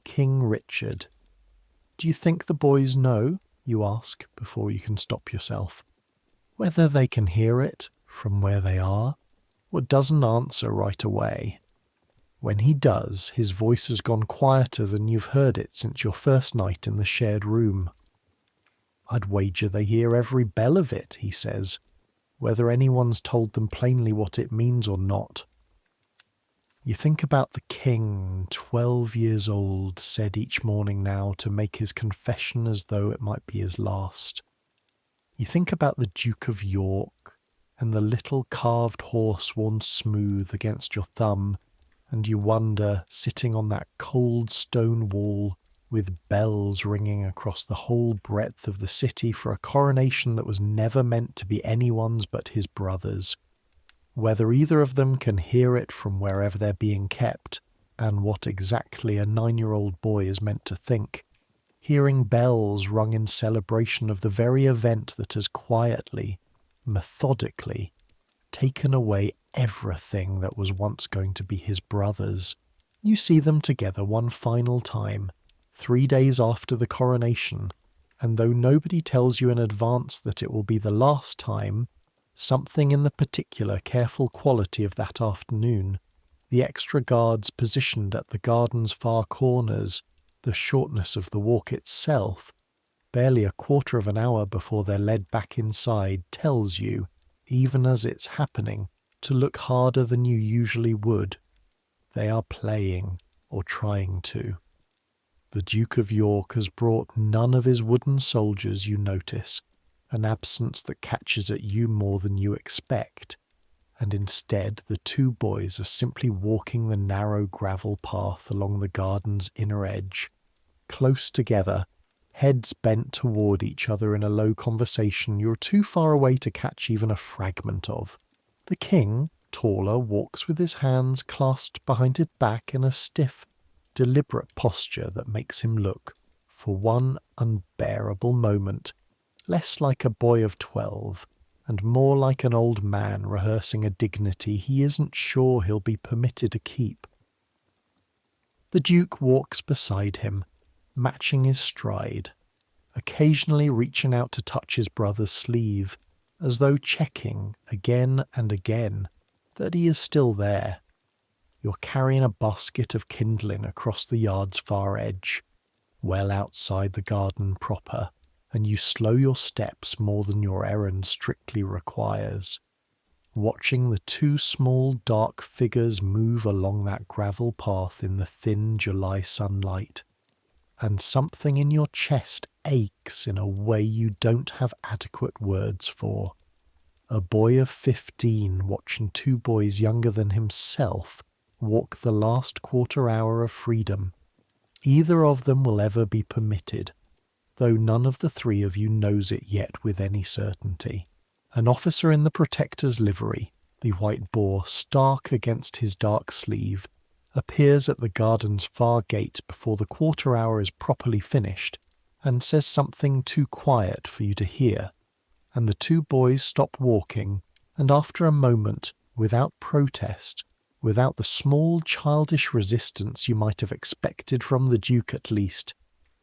"King Richard. Do you think the boys know?" you ask before you can stop yourself. Whether they can hear it from where they are, Wat doesn't answer right away. When he does, his voice has gone quieter than you've heard it since your first night in the shared room. "I'd wager they hear every bell of it," he says, "whether anyone's told them plainly what it means or not." You think about the king, 12 years old, said each morning now to make his confession as though it might be his last. You think about the Duke of York and the little carved horse worn smooth against your thumb, and you wonder, sitting on that cold stone wall, with bells ringing across the whole breadth of the city for a coronation that was never meant to be anyone's but his brother's, whether either of them can hear it from wherever they're being kept, and what exactly a 9-year-old boy is meant to think, hearing bells rung in celebration of the very event that has quietly, methodically, taken away everything that was once going to be his brother's. You see them together one final time, 3 days after the coronation, and though nobody tells you in advance that it will be the last time, something in the particular careful quality of that afternoon, the extra guards positioned at the garden's far corners, the shortness of the walk itself, barely a quarter of an hour before they're led back inside, tells you, even as it's happening, to look harder than you usually would. They are playing, or trying to. The Duke of York has brought none of his wooden soldiers, you notice, an absence that catches at you more than you expect, and instead the two boys are simply walking the narrow gravel path along the garden's inner edge, close together, heads bent toward each other in a low conversation you're too far away to catch even a fragment of. The king, taller, walks with his hands clasped behind his back in a stiff, deliberate posture that makes him look, for one unbearable moment, less like a boy of 12 and more like an old man rehearsing a dignity he isn't sure he'll be permitted to keep. The Duke walks beside him, matching his stride, occasionally reaching out to touch his brother's sleeve, as though checking again and again that he is still there. You're carrying a basket of kindling across the yard's far edge, well outside the garden proper, and you slow your steps more than your errand strictly requires, watching the two small dark figures move along that gravel path in the thin July sunlight, and something in your chest aches in a way you don't have adequate words for. A boy of 15 watching two boys younger than himself walk the last quarter hour of freedom, Either of them will ever be permitted, though none of the three of you knows it yet with any certainty. An officer in the Protector's livery, the white boar stark against his dark sleeve, appears at the garden's far gate before the quarter hour is properly finished, and says something too quiet for you to hear, and the two boys stop walking, and after a moment, without protest, without the small childish resistance you might have expected from the Duke at least,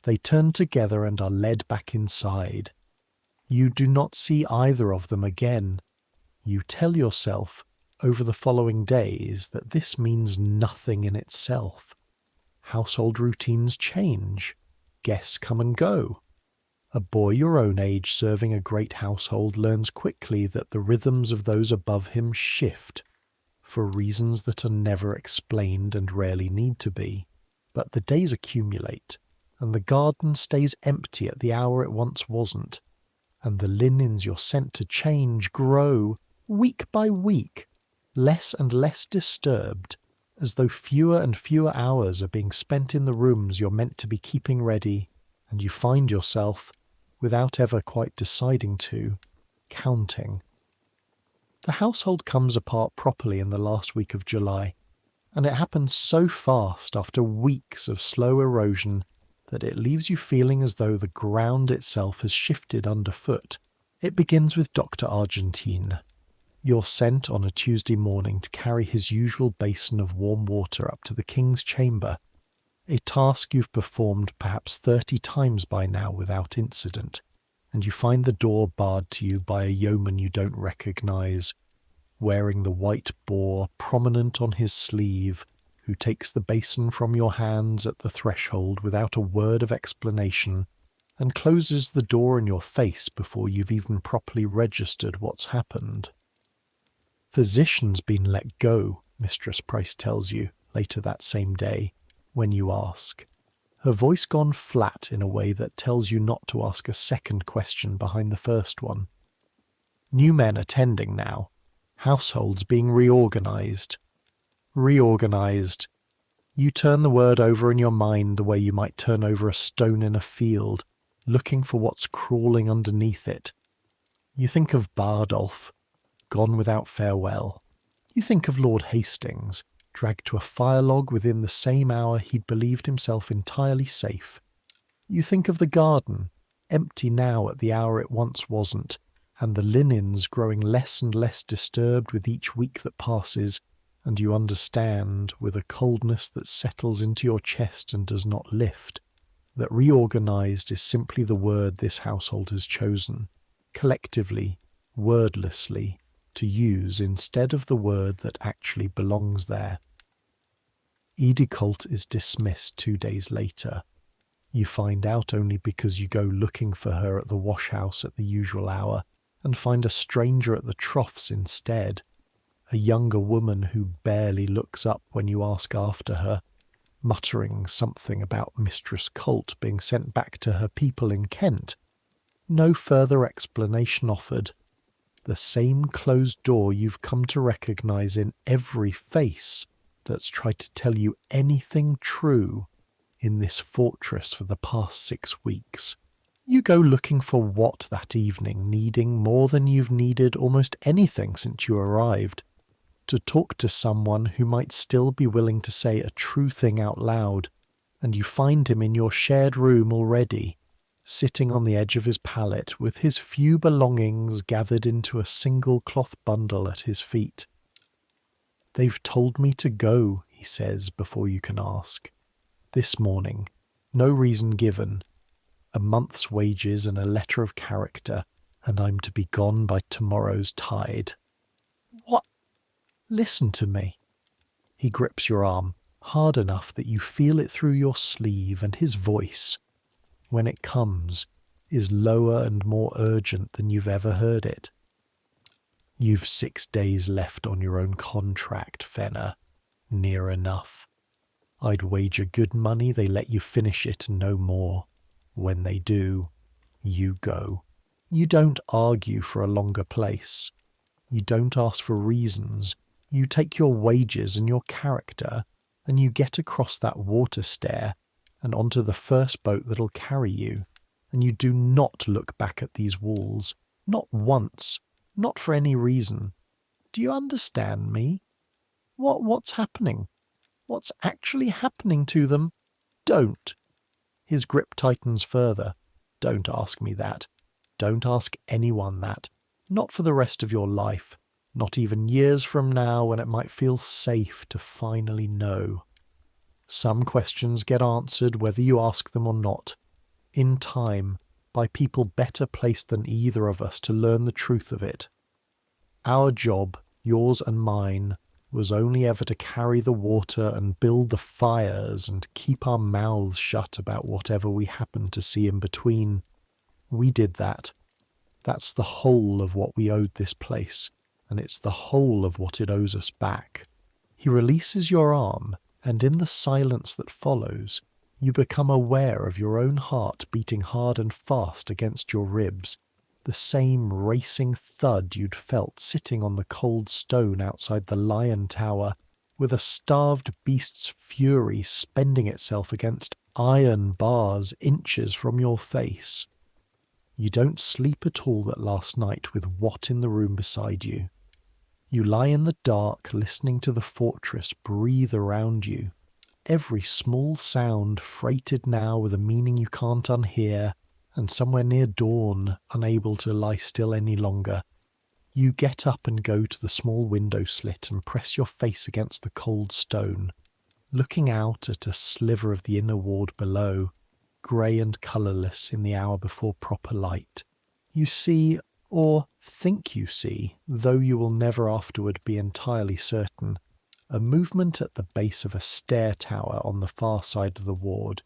they turn together and are led back inside. You do not see either of them again. You tell yourself, over the following days, that this means nothing in itself. Household routines change. Guests come and go. A boy your own age serving a great household learns quickly that the rhythms of those above him shift, for reasons that are never explained and rarely need to be. But the days accumulate, and the garden stays empty at the hour it once wasn't, and the linens you're sent to change grow, week by week, less and less disturbed, as though fewer and fewer hours are being spent in the rooms you're meant to be keeping ready, and you find yourself, without ever quite deciding to, counting. The household comes apart properly in the last week of July, and it happens so fast after weeks of slow erosion that it leaves you feeling as though the ground itself has shifted underfoot. It begins with Dr. Argentine. You're sent on a Tuesday morning to carry his usual basin of warm water up to the king's chamber, a task you've performed perhaps 30 times by now without incident, and you find the door barred to you by a yeoman you don't recognise, wearing the white boar prominent on his sleeve, who takes the basin from your hands at the threshold without a word of explanation, and closes the door in your face before you've even properly registered what's happened. Physician's been let go, Mistress Price tells you, later that same day, when you ask. Her voice gone flat in a way that tells you not to ask a second question behind the first one. New men attending now. Households being reorganised. Reorganised. You turn the word over in your mind the way you might turn over a stone in a field, looking for what's crawling underneath it. You think of Bardolph, gone without farewell. You think of Lord Hastings, dragged to a firelog within the same hour he'd believed himself entirely safe. You think of the garden, empty now at the hour it once wasn't, and the linens growing less and less disturbed with each week that passes, and you understand, with a coldness that settles into your chest and does not lift, that reorganised is simply the word this household has chosen, collectively, wordlessly, to use instead of the word that actually belongs there. Edicolt is dismissed 2 days later. You find out only because you go looking for her at the wash-house at the usual hour, and find a stranger at the troughs instead, a younger woman who barely looks up when you ask after her, muttering something about Mistress Colt being sent back to her people in Kent. No further explanation offered. The same closed door you've come to recognise in every face that's tried to tell you anything true in this fortress for the past 6 weeks. You go looking for what that evening, needing more than you've needed almost anything since you arrived, to talk to someone who might still be willing to say a true thing out loud, and you find him in your shared room already, sitting on the edge of his pallet with his few belongings gathered into a single cloth bundle at his feet. "They've told me to go," he says before you can ask. "This morning. No reason given. A month's wages and a letter of character, and I'm to be gone by tomorrow's tide." "What?" "Listen to me." He grips your arm, hard enough that you feel it through your sleeve, and his voice, when it comes, is lower and more urgent than you've ever heard it. "You've 6 days left on your own contract, Fenner. Near enough. I'd wager good money they let you finish it and no more. When they do, you go. You don't argue for a longer place. You don't ask for reasons. You take your wages and your character, and you get across that water stair and onto the first boat that'll carry you, and you do not look back at these walls, not once, not for any reason. Do you understand me? What's happening? What's actually happening to them? Don't. His grip tightens further. Don't ask me that. Don't ask anyone that. Not for the rest of your life. Not even years from now when it might feel safe to finally know. Some questions get answered whether you ask them or not. In time, by people better placed than either of us to learn the truth of it. Our job, yours and mine, was only ever to carry the water and build the fires and keep our mouths shut about whatever we happened to see in between. We did that. That's the whole of what we owed this place, and it's the whole of what it owes us back. He releases your arm, and in the silence that follows, you become aware of your own heart beating hard and fast against your ribs, the same racing thud you'd felt sitting on the cold stone outside the Lion Tower, with a starved beast's fury spending itself against iron bars inches from your face. You don't sleep at all that last night with what in the room beside you. You lie in the dark listening to the fortress breathe around you, every small sound freighted now with a meaning you can't unhear, and somewhere near dawn, unable to lie still any longer. You get up and go to the small window slit and press your face against the cold stone, looking out at a sliver of the inner ward below, grey and colourless in the hour before proper light. You see, or think you see, though you will never afterward be entirely certain, a movement at the base of a stair tower on the far side of the ward.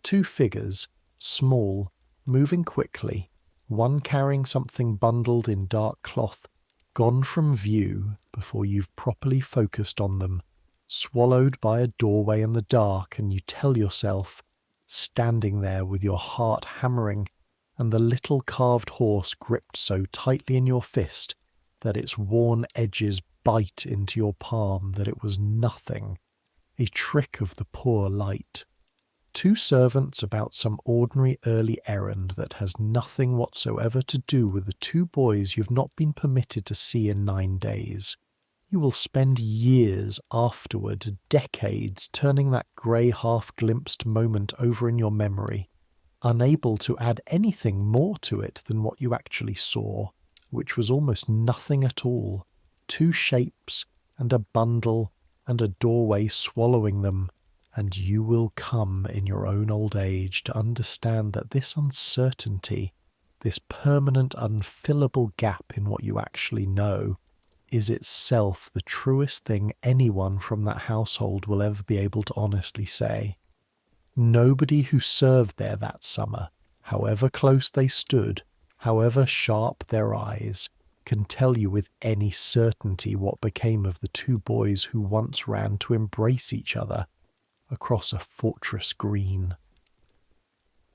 Two figures, small, moving quickly, one carrying something bundled in dark cloth, gone from view before you've properly focused on them, swallowed by a doorway in the dark, and you tell yourself, standing there with your heart hammering, and the little carved horse gripped so tightly in your fist that its worn edges bite into your palm, that it was nothing, a trick of the poor light. Two servants about some ordinary early errand that has nothing whatsoever to do with the two boys you've not been permitted to see in 9 days. You will spend years afterward, decades, turning that grey half-glimpsed moment over in your memory, unable to add anything more to it than what you actually saw, which was almost nothing at all. Two shapes, and a bundle, and a doorway swallowing them, and you will come in your own old age to understand that this uncertainty, this permanent unfillable gap in what you actually know, is itself the truest thing anyone from that household will ever be able to honestly say. Nobody who served there that summer, however close they stood, however sharp their eyes, can tell you with any certainty what became of the two boys who once ran to embrace each other across a fortress green.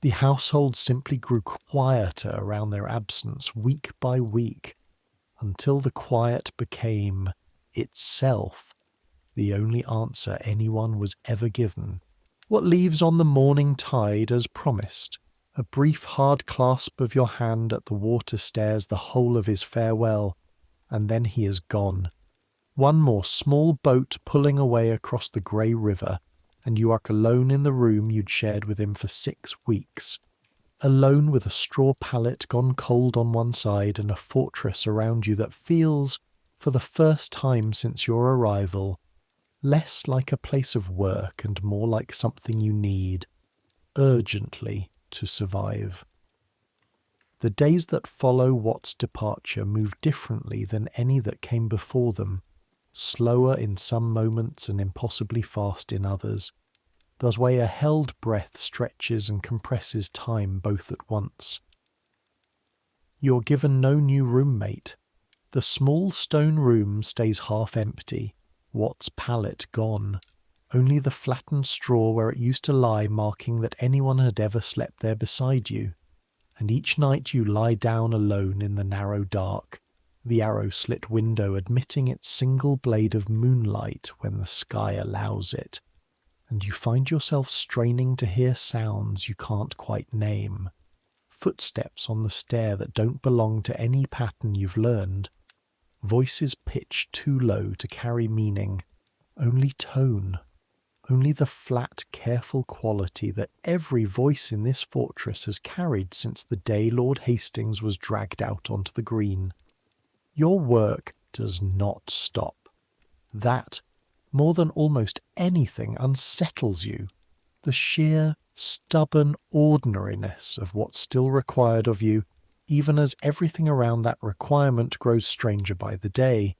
The household simply grew quieter around their absence week by week, until the quiet became, itself, the only answer anyone was ever given. What leaves on the morning tide as promised, a brief hard clasp of your hand at the water stairs, the whole of his farewell, and then he is gone. One more small boat pulling away across the grey river, and you are alone in the room you'd shared with him for 6 weeks. Alone with a straw pallet gone cold on one side and a fortress around you that feels, for the first time since your arrival, less like a place of work and more like something you need, urgently, to survive. The days that follow Watt's departure move differently than any that came before them, slower in some moments and impossibly fast in others. The way a held breath stretches and compresses time both at once. You're given no new roommate. The small stone room stays half empty, Watt's pallet gone, only the flattened straw where it used to lie marking that anyone had ever slept there beside you. And each night you lie down alone in the narrow dark, the arrow-slit window admitting its single blade of moonlight when the sky allows it. and you find yourself straining to hear sounds you can't quite name. Footsteps on the stair that don't belong to any pattern you've learned. Voices pitched too low to carry meaning. Only tone. Only the flat, careful quality that every voice in this fortress has carried since the day Lord Hastings was dragged out onto the green. Your work does not stop. That, more than almost anything, unsettles you. The sheer, stubborn ordinariness of what's still required of you, even as everything around that requirement grows stranger by the day.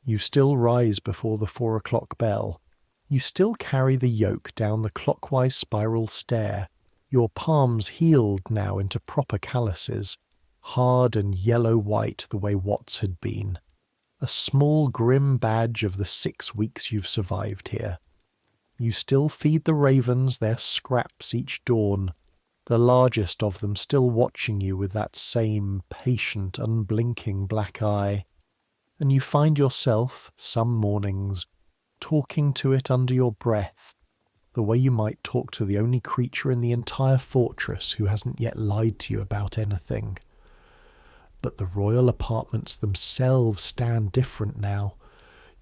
You still rise before the 4 o'clock bell. You still carry the yoke down the clockwise spiral stair, your palms healed now into proper calluses, hard and yellow-white the way Watts had been. A small grim badge of the 6 weeks you've survived here. You still feed the ravens their scraps each dawn, the largest of them still watching you with that same patient, unblinking black eye. And you find yourself, some mornings, talking to it under your breath, the way you might talk to the only creature in the entire fortress who hasn't yet lied to you about anything. But the royal apartments themselves stand different now.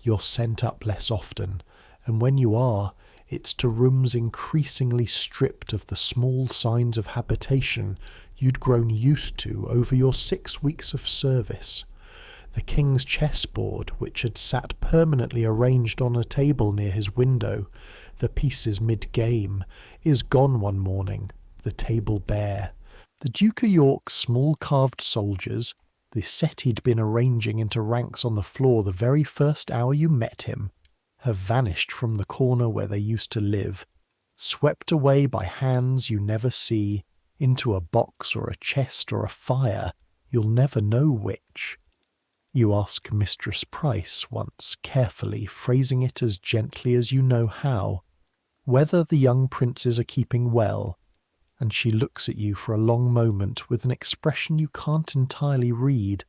You're sent up less often, and when you are, it's to rooms increasingly stripped of the small signs of habitation you'd grown used to over your 6 weeks of service. The king's chessboard, which had sat permanently arranged on a table near his window, the pieces mid-game, is gone one morning, the table bare. The Duke of York's small carved soldiers, the set he'd been arranging into ranks on the floor the very first hour you met him, have vanished from the corner where they used to live, swept away by hands you never see, into a box or a chest or a fire, you'll never know which. You ask Mistress Price once, carefully, phrasing it as gently as you know how, whether the young princes are keeping well, and she looks at you for a long moment with an expression you can't entirely read,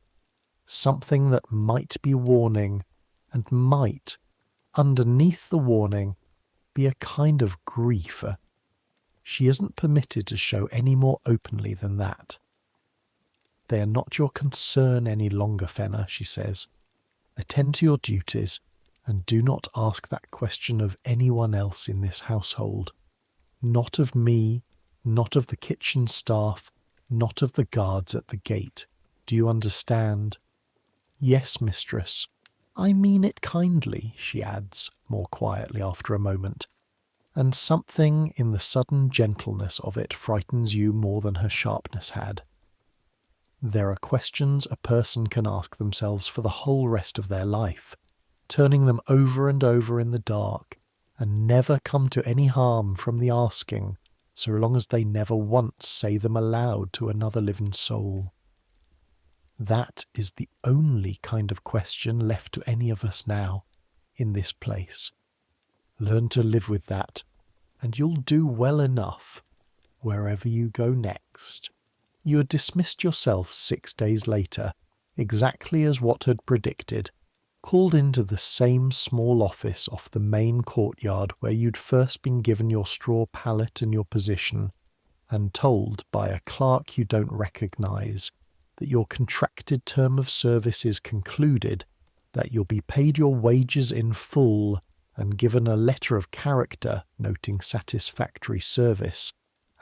something that might be warning, and might, underneath the warning, be a kind of grief. She isn't permitted to show any more openly than that. They are not your concern any longer, Fenner, she says. Attend to your duties, and do not ask that question of anyone else in this household. Not of me, not of the kitchen staff, not of the guards at the gate. Do you understand? Yes, mistress. I mean it kindly, she adds, more quietly after a moment, and something in the sudden gentleness of it frightens you more than her sharpness had. There are questions a person can ask themselves for the whole rest of their life, turning them over and over in the dark, and never come to any harm from the asking, so long as they never once say them aloud to another living soul. That is the only kind of question left to any of us now, in this place. Learn to live with that, and you'll do well enough, wherever you go next. You had dismissed yourself 6 days later, exactly as Watt had predicted, called into the same small office off the main courtyard where you'd first been given your straw pallet and your position, and told by a clerk you don't recognise that your contracted term of service is concluded, that you'll be paid your wages in full, and given a letter of character noting satisfactory service,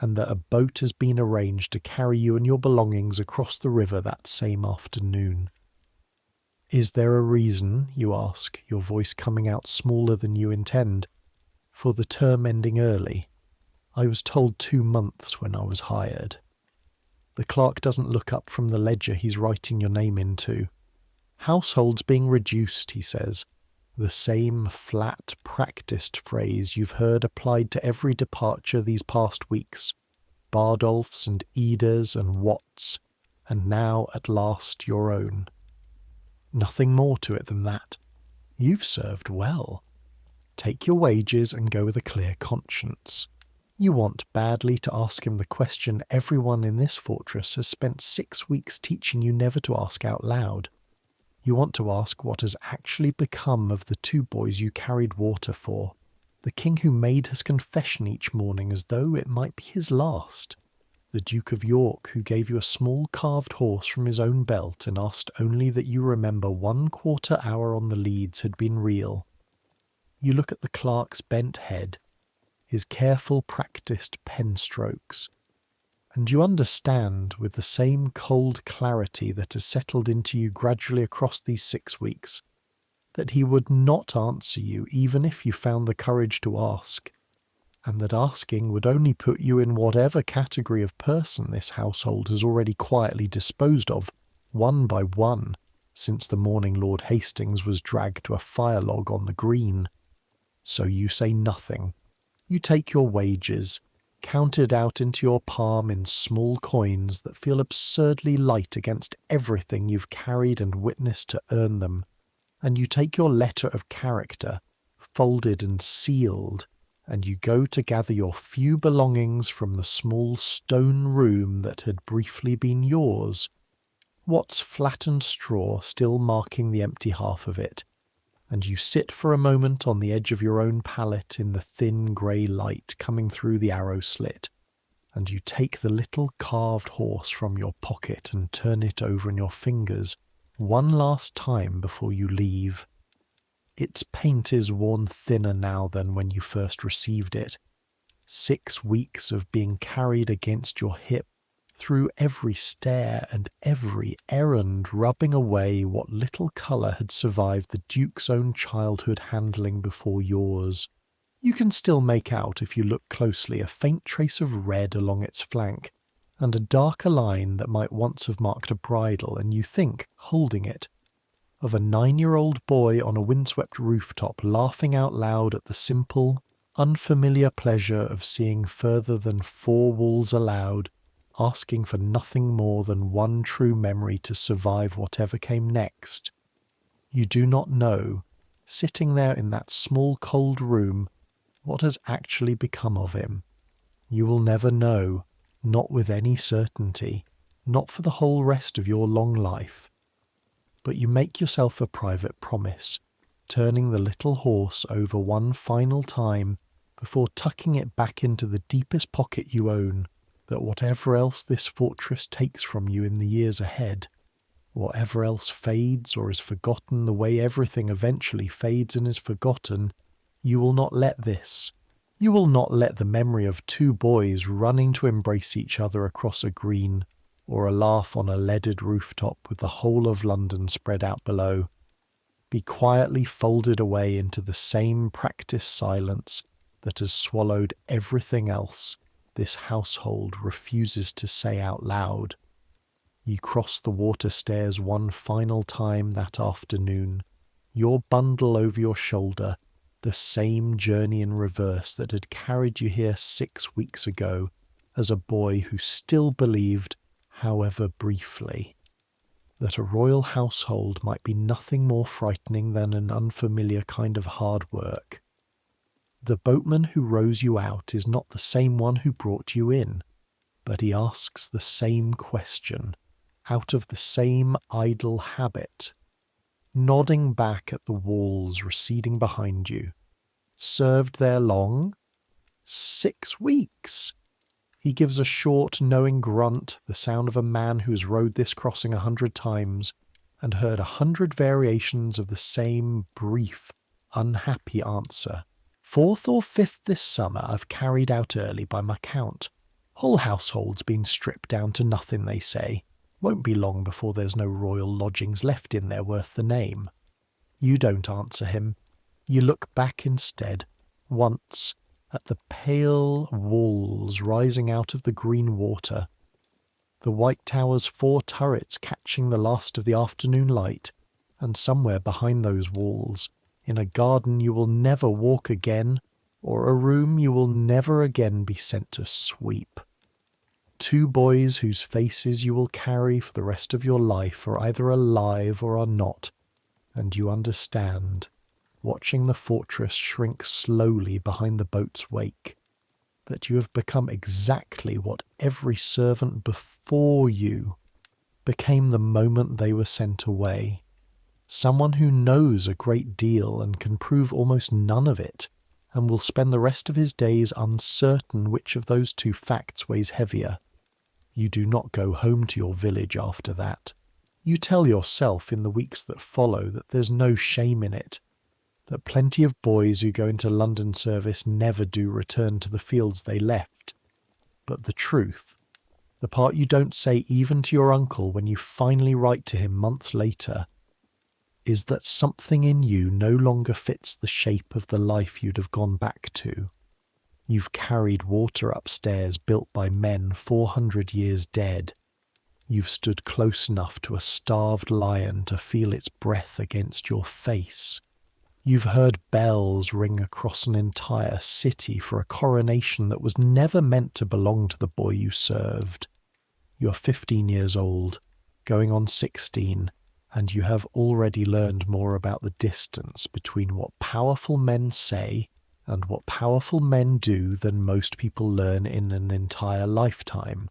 and that a boat has been arranged to carry you and your belongings across the river that same afternoon. Is there a reason, you ask, your voice coming out smaller than you intend, for the term ending early? I was told 2 months when I was hired. The clerk doesn't look up from the ledger he's writing your name into. Households being reduced, he says, the same flat, practised phrase you've heard applied to every departure these past weeks, Bardolph's and Eda's and Watt's, and now at last your own. Nothing more to it than that. You've served well. Take your wages and go with a clear conscience. You want badly to ask him the question everyone in this fortress has spent 6 weeks teaching you never to ask out loud. You want to ask what has actually become of the 2 boys you carried water for. The king who made his confession each morning as though it might be his last. The Duke of York who gave you a small carved horse from his own belt and asked only that you remember 1/4 hour on the leads had been real. You look at the clerk's bent head, his careful practised pen strokes, and you understand with the same cold clarity that has settled into you gradually across these 6 weeks, that he would not answer you even if you found the courage to ask, and that asking would only put you in whatever category of person this household has already quietly disposed of, one by one, since the morning Lord Hastings was dragged to a fire log on the green. So you say nothing. You take your wages, counted out into your palm in small coins that feel absurdly light against everything you've carried and witnessed to earn them, and you take your letter of character, folded and sealed, and you go to gather your few belongings from the small stone room that had briefly been yours, what's flattened straw still marking the empty half of it, and you sit for a moment on the edge of your own pallet in the thin grey light coming through the arrow slit, and you take the little carved horse from your pocket and turn it over in your fingers one last time before you leave. Its paint is worn thinner now than when you first received it. 6 weeks of being carried against your hip through every stair and every errand, rubbing away what little colour had survived the Duke's own childhood handling before yours. You can still make out, if you look closely, a faint trace of red along its flank, and a darker line that might once have marked a bridle, and you think, holding it, of a 9-year-old boy on a windswept rooftop laughing out loud at the simple, unfamiliar pleasure of seeing further than 4 walls allowed, asking for nothing more than one true memory to survive whatever came next. You do not know, sitting there in that small cold room, what has actually become of him. You will never know, not with any certainty, not for the whole rest of your long life. But you make yourself a private promise, turning the little horse over one final time before tucking it back into the deepest pocket you own, that whatever else this fortress takes from you in the years ahead, whatever else fades or is forgotten the way everything eventually fades and is forgotten, you will not let this. You will not let the memory of 2 boys running to embrace each other across a green, or a laugh on a leaded rooftop with the whole of London spread out below, be quietly folded away into the same practised silence that has swallowed everything else this household refuses to say out loud. You cross the water stairs one final time that afternoon, your bundle over your shoulder, the same journey in reverse that had carried you here 6 weeks ago as a boy who still believed, however briefly, that a royal household might be nothing more frightening than an unfamiliar kind of hard work. The boatman who rows you out is not the same one who brought you in, but he asks the same question, out of the same idle habit, nodding back at the walls receding behind you. Served there long? 6 weeks! He gives a short, knowing grunt, the sound of a man who's rowed this crossing 100 times, and heard 100 variations of the same brief, unhappy answer. 4th or 5th this summer I've carried out early by my count. Whole household's been stripped down to nothing, they say. Won't be long before there's no royal lodgings left in there worth the name. You don't answer him. You look back instead, once, at the pale walls rising out of the green water, the White Tower's 4 turrets catching the last of the afternoon light, and somewhere behind those walls, in a garden you will never walk again, or a room you will never again be sent to sweep. 2 boys whose faces you will carry for the rest of your life are either alive or are not, and you understand, watching the fortress shrink slowly behind the boat's wake, that you have become exactly what every servant before you became the moment they were sent away. Someone who knows a great deal and can prove almost none of it, and will spend the rest of his days uncertain which of those two facts weighs heavier. You do not go home to your village after that. You tell yourself in the weeks that follow that there's no shame in it, that plenty of boys who go into London service never do return to the fields they left. But the truth, the part you don't say even to your uncle when you finally write to him months later, is that something in you no longer fits the shape of the life you'd have gone back to. You've carried water upstairs built by men 400 years dead. You've stood close enough to a starved lion to feel its breath against your face. You've heard bells ring across an entire city for a coronation that was never meant to belong to the boy you served. You're 15 years old, going on 16, and you have already learned more about the distance between what powerful men say and what powerful men do than most people learn in an entire lifetime,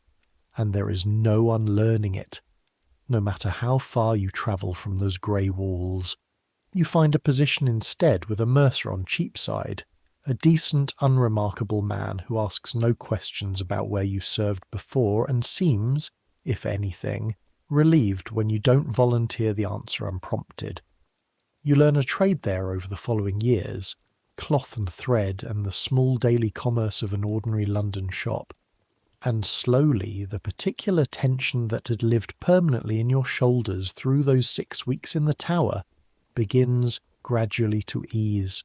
and there is no unlearning it. No matter how far you travel from those grey walls, you find a position instead with a mercer on Cheapside, a decent, unremarkable man who asks no questions about where you served before and seems, if anything, relieved when you don't volunteer the answer unprompted. You learn a trade there over the following years, cloth and thread and the small daily commerce of an ordinary London shop, and slowly the particular tension that had lived permanently in your shoulders through those 6 weeks in the tower begins gradually to ease.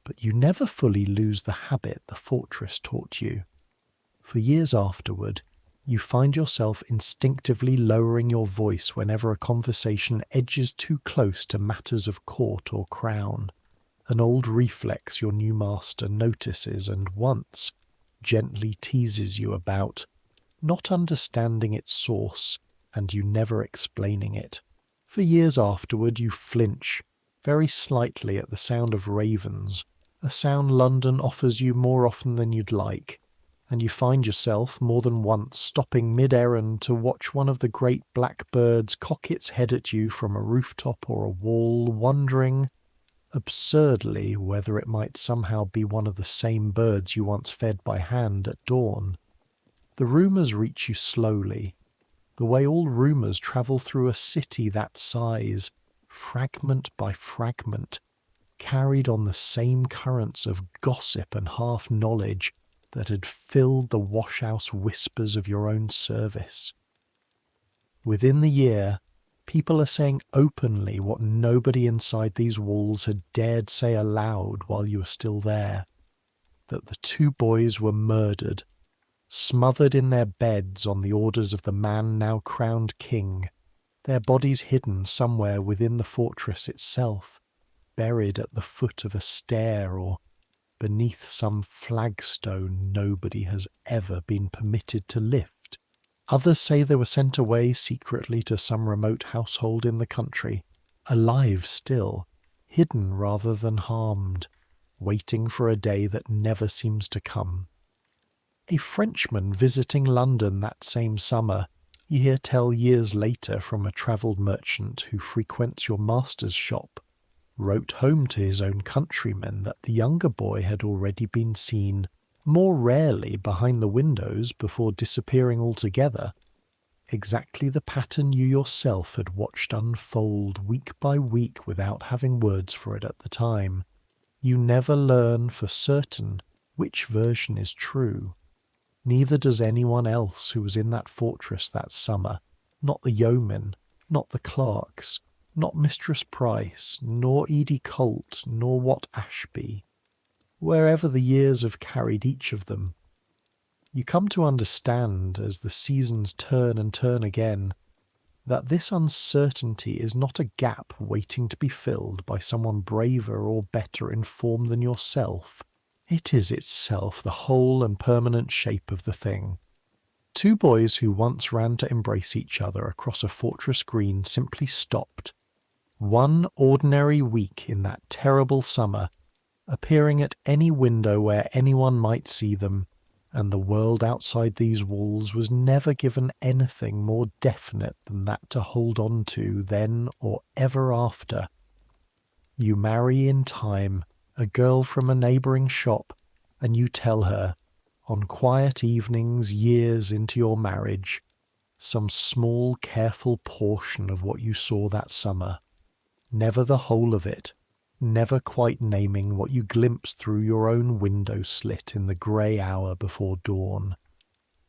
But you never fully lose the habit the fortress taught you. For years afterward, you find yourself instinctively lowering your voice whenever a conversation edges too close to matters of court or crown, an old reflex your new master notices and once gently teases you about, not understanding its source and you never explaining it. For years afterward you flinch, very slightly at the sound of ravens, a sound London offers you more often than you'd like, and you find yourself more than once stopping mid-errand to watch one of the great black birds cock its head at you from a rooftop or a wall, wondering, absurdly, whether it might somehow be one of the same birds you once fed by hand at dawn. The rumours reach you slowly, the way all rumours travel through a city that size, fragment by fragment, carried on the same currents of gossip and half-knowledge that had filled the wash-house whispers of your own service. Within the year, people are saying openly what nobody inside these walls had dared say aloud while you were still there, that the two boys were murdered, smothered in their beds on the orders of the man now crowned king, their bodies hidden somewhere within the fortress itself, buried at the foot of a stair or beneath some flagstone nobody has ever been permitted to lift. Others say they were sent away secretly to some remote household in the country, alive still, hidden rather than harmed, waiting for a day that never seems to come. A Frenchman visiting London that same summer, you hear tell years later from a travelled merchant who frequents your master's shop, wrote home to his own countrymen that the younger boy had already been seen, more rarely behind the windows before disappearing altogether, exactly the pattern you yourself had watched unfold week by week without having words for it at the time. You never learn for certain which version is true. Neither does anyone else who was in that fortress that summer, not the yeomen, not the clerks, not Mistress Price, nor Edie Colt, nor Wat Ashby. Wherever the years have carried each of them, you come to understand, as the seasons turn and turn again, that this uncertainty is not a gap waiting to be filled by someone braver or better informed than yourself. It is itself the whole and permanent shape of the thing. Two boys who once ran to embrace each other across a fortress green simply stopped, one ordinary week in that terrible summer, appearing at any window where anyone might see them, and the world outside these walls was never given anything more definite than that to hold on to then or ever after. You marry in time a girl from a neighbouring shop, and you tell her, on quiet evenings years into your marriage, some small careful portion of what you saw that summer, never the whole of it, never quite naming what you glimpsed through your own window slit in the grey hour before dawn,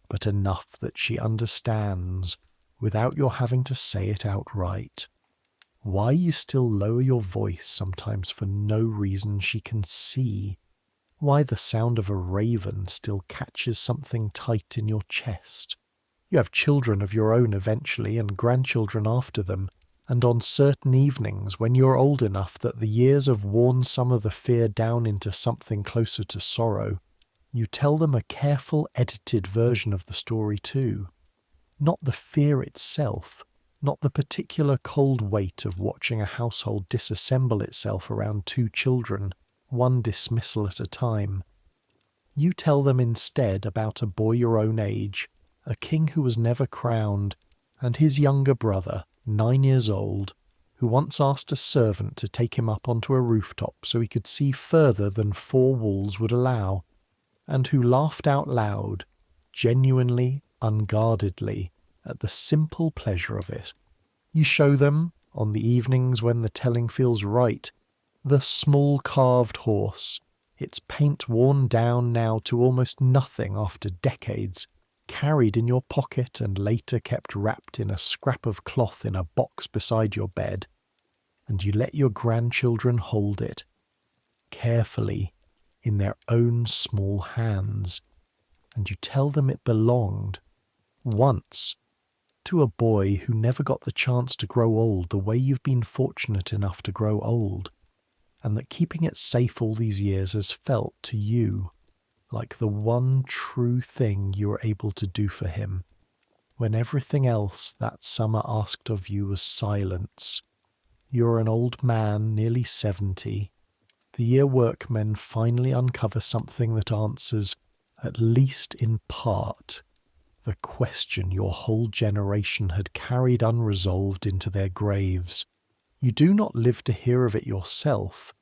but enough that she understands without your having to say it outright. Why you still lower your voice sometimes for no reason she can see. Why the sound of a raven still catches something tight in your chest. You have children of your own eventually and grandchildren after them, and on certain evenings when you're old enough that the years have worn some of the fear down into something closer to sorrow, you tell them a careful edited version of the story too. Not the fear itself, not the particular cold weight of watching a household disassemble itself around two children, one dismissal at a time. You tell them instead about a boy your own age, a king who was never crowned, and his younger brother, 9 years old, who once asked a servant to take him up onto a rooftop so he could see further than 4 walls would allow, and who laughed out loud, genuinely, unguardedly, at the simple pleasure of it. You show them, on the evenings when the telling feels right, the small carved horse, its paint worn down now to almost nothing after decades, carried in your pocket and later kept wrapped in a scrap of cloth in a box beside your bed, and you let your grandchildren hold it, carefully, in their own small hands, and you tell them it belonged, once, to a boy who never got the chance to grow old the way you've been fortunate enough to grow old, and that keeping it safe all these years has felt to you like the one true thing you were able to do for him, when everything else that summer asked of you was silence. You're an old man, nearly 70. The year workmen finally uncover something that answers, at least in part, the question your whole generation had carried unresolved into their graves. You do not live to hear of it yourself.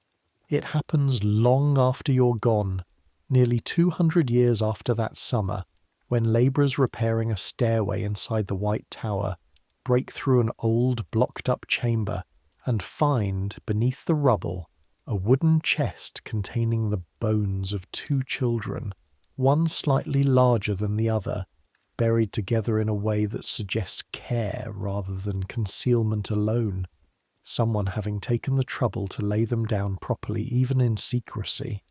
It happens long after you're gone, nearly 200 years after that summer, when labourers repairing a stairway inside the White Tower break through an old blocked-up chamber and find, beneath the rubble, a wooden chest containing the bones of 2 children, one slightly larger than the other, buried together in a way that suggests care rather than concealment alone, someone having taken the trouble to lay them down properly even in secrecy.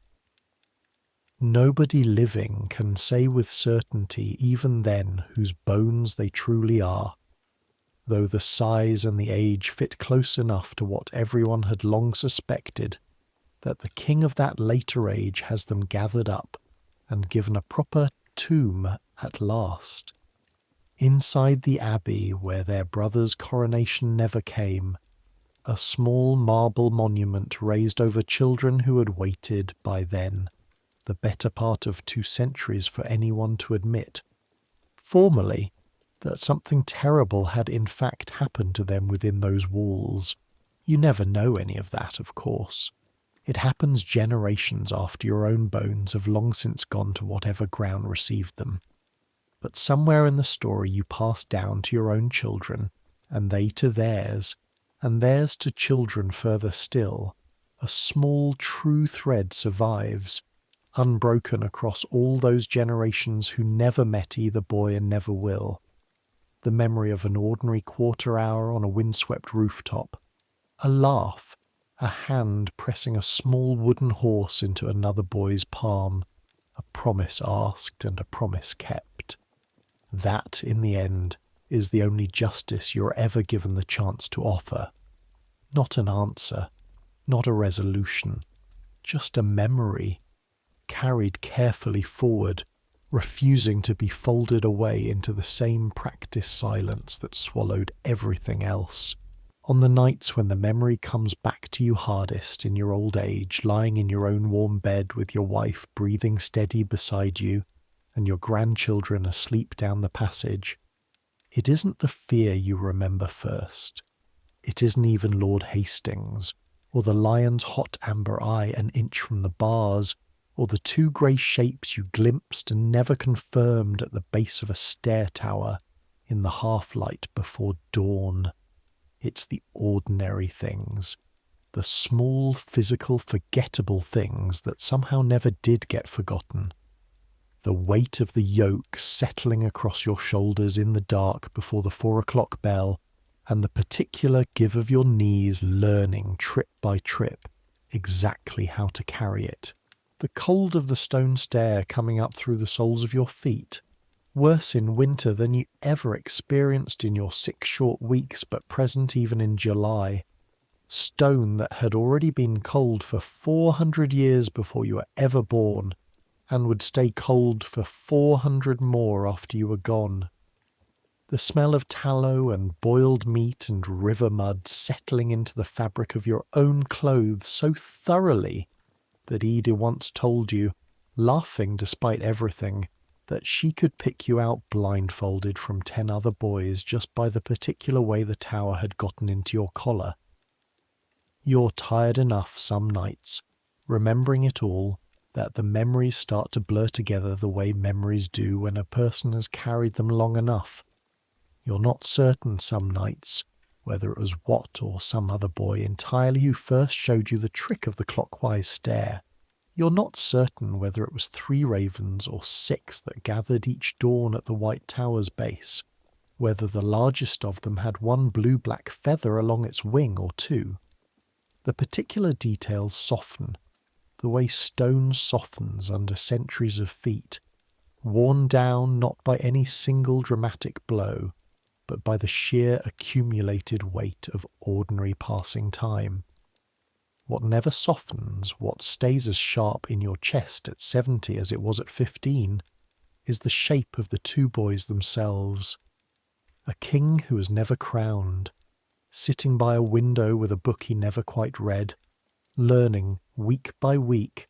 Nobody living can say with certainty even then whose bones they truly are, though the size and the age fit close enough to what everyone had long suspected, that the king of that later age has them gathered up and given a proper tomb at last. Inside the abbey where their brother's coronation never came, a small marble monument raised over children who had waited, by then, the better part of 2 centuries for anyone to admit, formally, that something terrible had in fact happened to them within those walls. You never know any of that, of course. It happens generations after your own bones have long since gone to whatever ground received them. But somewhere in the story you pass down to your own children, and they to theirs, and theirs to children further still, a small true thread survives, unbroken across all those generations who never met either boy and never will. The memory of an ordinary quarter hour on a windswept rooftop, a laugh, a hand pressing a small wooden horse into another boy's palm, a promise asked and a promise kept. That, in the end, is the only justice you're ever given the chance to offer. Not an answer, not a resolution, just a memory, carried carefully forward, refusing to be folded away into the same practiced silence that swallowed everything else. On the nights when the memory comes back to you hardest in your old age, lying in your own warm bed with your wife breathing steady beside you, and your grandchildren asleep down the passage, it isn't the fear you remember first. It isn't even Lord Hastings, or the lion's hot amber eye an inch from the bars, or the two grey shapes you glimpsed and never confirmed at the base of a stair tower in the half-light before dawn. It's the ordinary things, the small, physical, forgettable things that somehow never did get forgotten. The weight of the yoke settling across your shoulders in the dark before the 4 o'clock bell, and the particular give of your knees learning trip by trip exactly how to carry it. The cold of the stone stair coming up through the soles of your feet, worse in winter than you ever experienced in your 6 short weeks, but present even in July. Stone that had already been cold for 400 years before you were ever born, and would stay cold for 400 more after you were gone. The smell of tallow and boiled meat and river mud settling into the fabric of your own clothes so thoroughly that Ida once told you, laughing despite everything, that she could pick you out blindfolded from 10 other boys just by the particular way the tower had gotten into your collar. You're tired enough some nights, remembering it all, that the memories start to blur together the way memories do when a person has carried them long enough. You're not certain some nights whether it was Watt or some other boy entirely who first showed you the trick of the clockwise stare. You're not certain whether it was 3 ravens or 6 that gathered each dawn at the White Tower's base, whether the largest of them had 1 blue-black feather along its wing or 2. The particular details soften, the way stone softens under centuries of feet, worn down not by any single dramatic blow, but by the sheer accumulated weight of ordinary passing time. What never softens, what stays as sharp in your chest at 70 as it was at 15, is the shape of the 2 boys themselves. A king who was never crowned, sitting by a window with a book he never quite read, learning, week by week,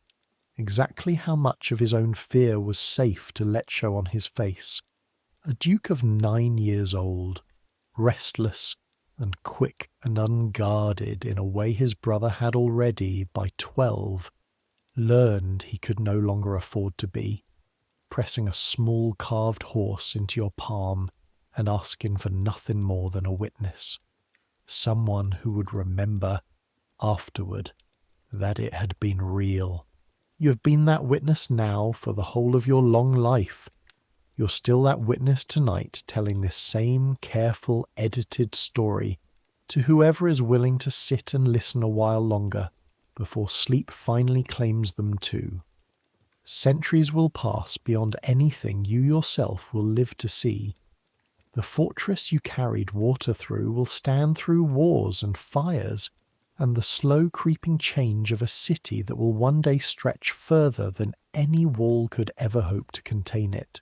exactly how much of his own fear was safe to let show on his face. A duke of 9 years old, restless and quick and unguarded in a way his brother had already, by 12, learned he could no longer afford to be, pressing a small carved horse into your palm and asking for nothing more than a witness, someone who would remember afterward that it had been real. You have been that witness now for the whole of your long life. You're still that witness tonight, telling this same careful, edited story to whoever is willing to sit and listen a while longer before sleep finally claims them too. Centuries will pass beyond anything you yourself will live to see. The fortress you carried water through will stand through wars and fires, and the slow creeping change of a city that will one day stretch further than any wall could ever hope to contain it.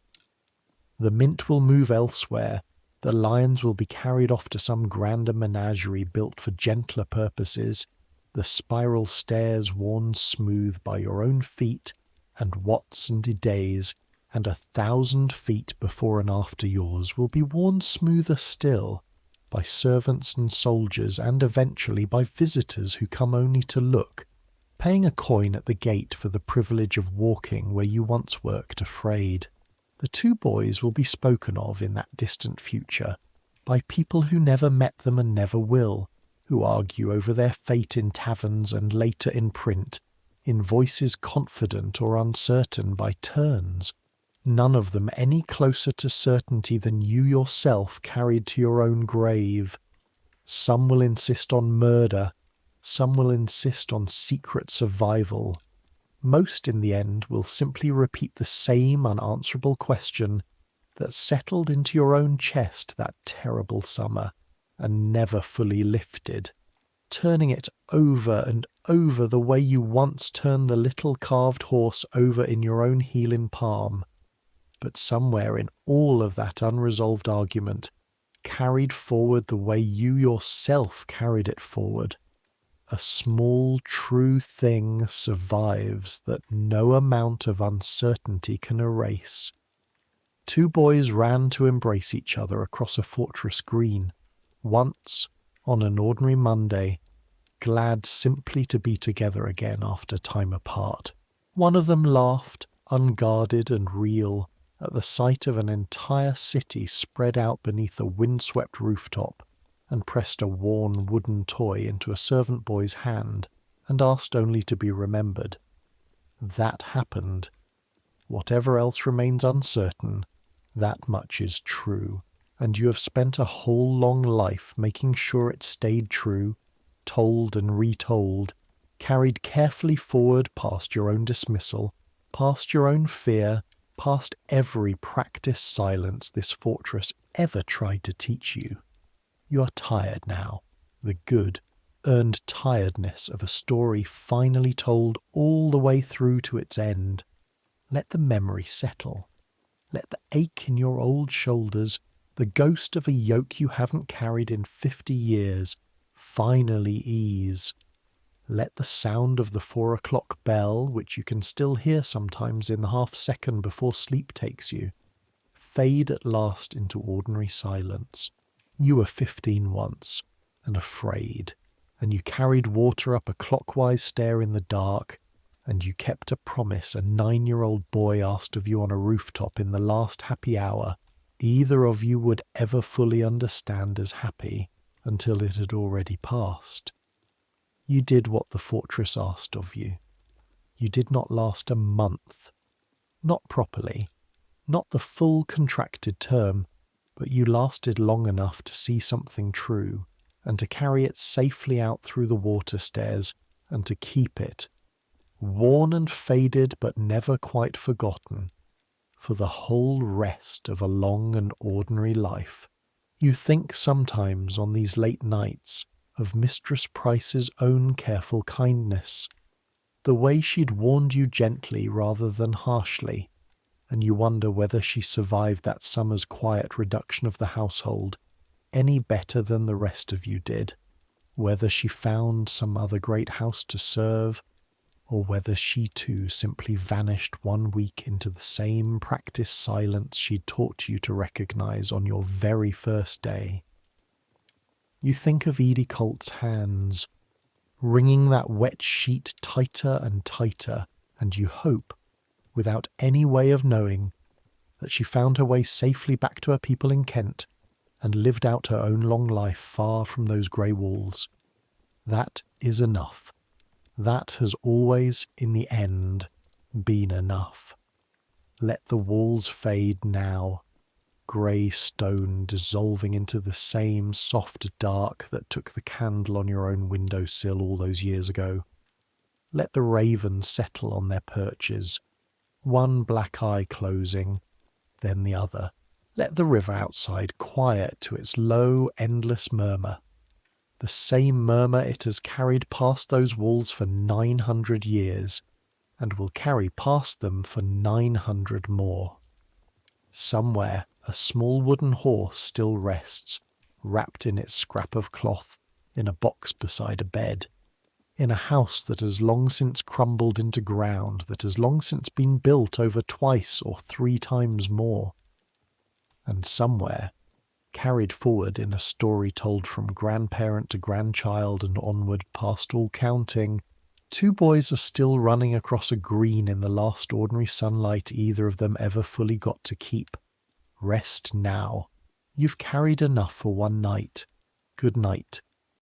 The mint will move elsewhere, the lions will be carried off to some grander menagerie built for gentler purposes, the spiral stairs worn smooth by your own feet, and Watts and Idays, and 1,000 feet before and after yours will be worn smoother still, by servants and soldiers, and eventually by visitors who come only to look, paying a coin at the gate for the privilege of walking where you once worked afraid. The 2 boys will be spoken of in that distant future by people who never met them and never will, who argue over their fate in taverns and later in print, in voices confident or uncertain by turns, none of them any closer to certainty than you yourself carried to your own grave. Some will insist on murder, some will insist on secret survival. Most, in the end, will simply repeat the same unanswerable question that settled into your own chest that terrible summer and never fully lifted, turning it over and over the way you once turned the little carved horse over in your own healing palm. But somewhere in all of that unresolved argument, carried forward the way you yourself carried it forward, a small true thing survives that no amount of uncertainty can erase. 2 boys ran to embrace each other across a fortress green, once, on an ordinary Monday, glad simply to be together again after time apart. One of them laughed, unguarded and real, at the sight of an entire city spread out beneath a windswept rooftop, and pressed a worn wooden toy into a servant boy's hand and asked only to be remembered. That happened. Whatever else remains uncertain, that much is true, and you have spent a whole long life making sure it stayed true, told and retold, carried carefully forward past your own dismissal, past your own fear, past every practiced silence this fortress ever tried to teach you. You are tired now, the good, earned tiredness of a story finally told all the way through to its end. Let the memory settle. Let the ache in your old shoulders, the ghost of a yoke you haven't carried in 50 years, finally ease. Let the sound of the 4 o'clock bell, which you can still hear sometimes in the half-second before sleep takes you, fade at last into ordinary silence. You were 15 once, and afraid, and you carried water up a clockwise stair in the dark, and you kept a promise a 9-year-old boy asked of you on a rooftop in the last happy hour either of you would ever fully understand as happy until it had already passed. You did what the fortress asked of you. You did not last a month. Not properly. Not the full contracted term, but you lasted long enough to see something true, and to carry it safely out through the water stairs, and to keep it, worn and faded but never quite forgotten, for the whole rest of a long and ordinary life. You think sometimes on these late nights of Mistress Price's own careful kindness, the way she'd warned you gently rather than harshly, and you wonder whether she survived that summer's quiet reduction of the household any better than the rest of you did, whether she found some other great house to serve, or whether she too simply vanished one week into the same practiced silence she'd taught you to recognize on your very first day. You think of Edie Colt's hands, wringing that wet sheet tighter and tighter, and you hope, without any way of knowing, that she found her way safely back to her people in Kent and lived out her own long life far from those grey walls. That is enough. That has always, in the end, been enough. Let the walls fade now, grey stone dissolving into the same soft dark that took the candle on your own window sill all those years ago. Let the ravens settle on their perches, one black eye closing, then the other. Let the river outside quiet to its low, endless murmur, the same murmur it has carried past those walls for 900 years, and will carry past them for 900 more. Somewhere a small wooden horse still rests, wrapped in its scrap of cloth, in a box beside a bed, in a house that has long since crumbled into ground, that has long since been built over 2 or 3 times more. And somewhere, carried forward in a story told from grandparent to grandchild and onward past all counting, 2 boys are still running across a green in the last ordinary sunlight either of them ever fully got to keep. Rest now. You've carried enough for one night. Good night.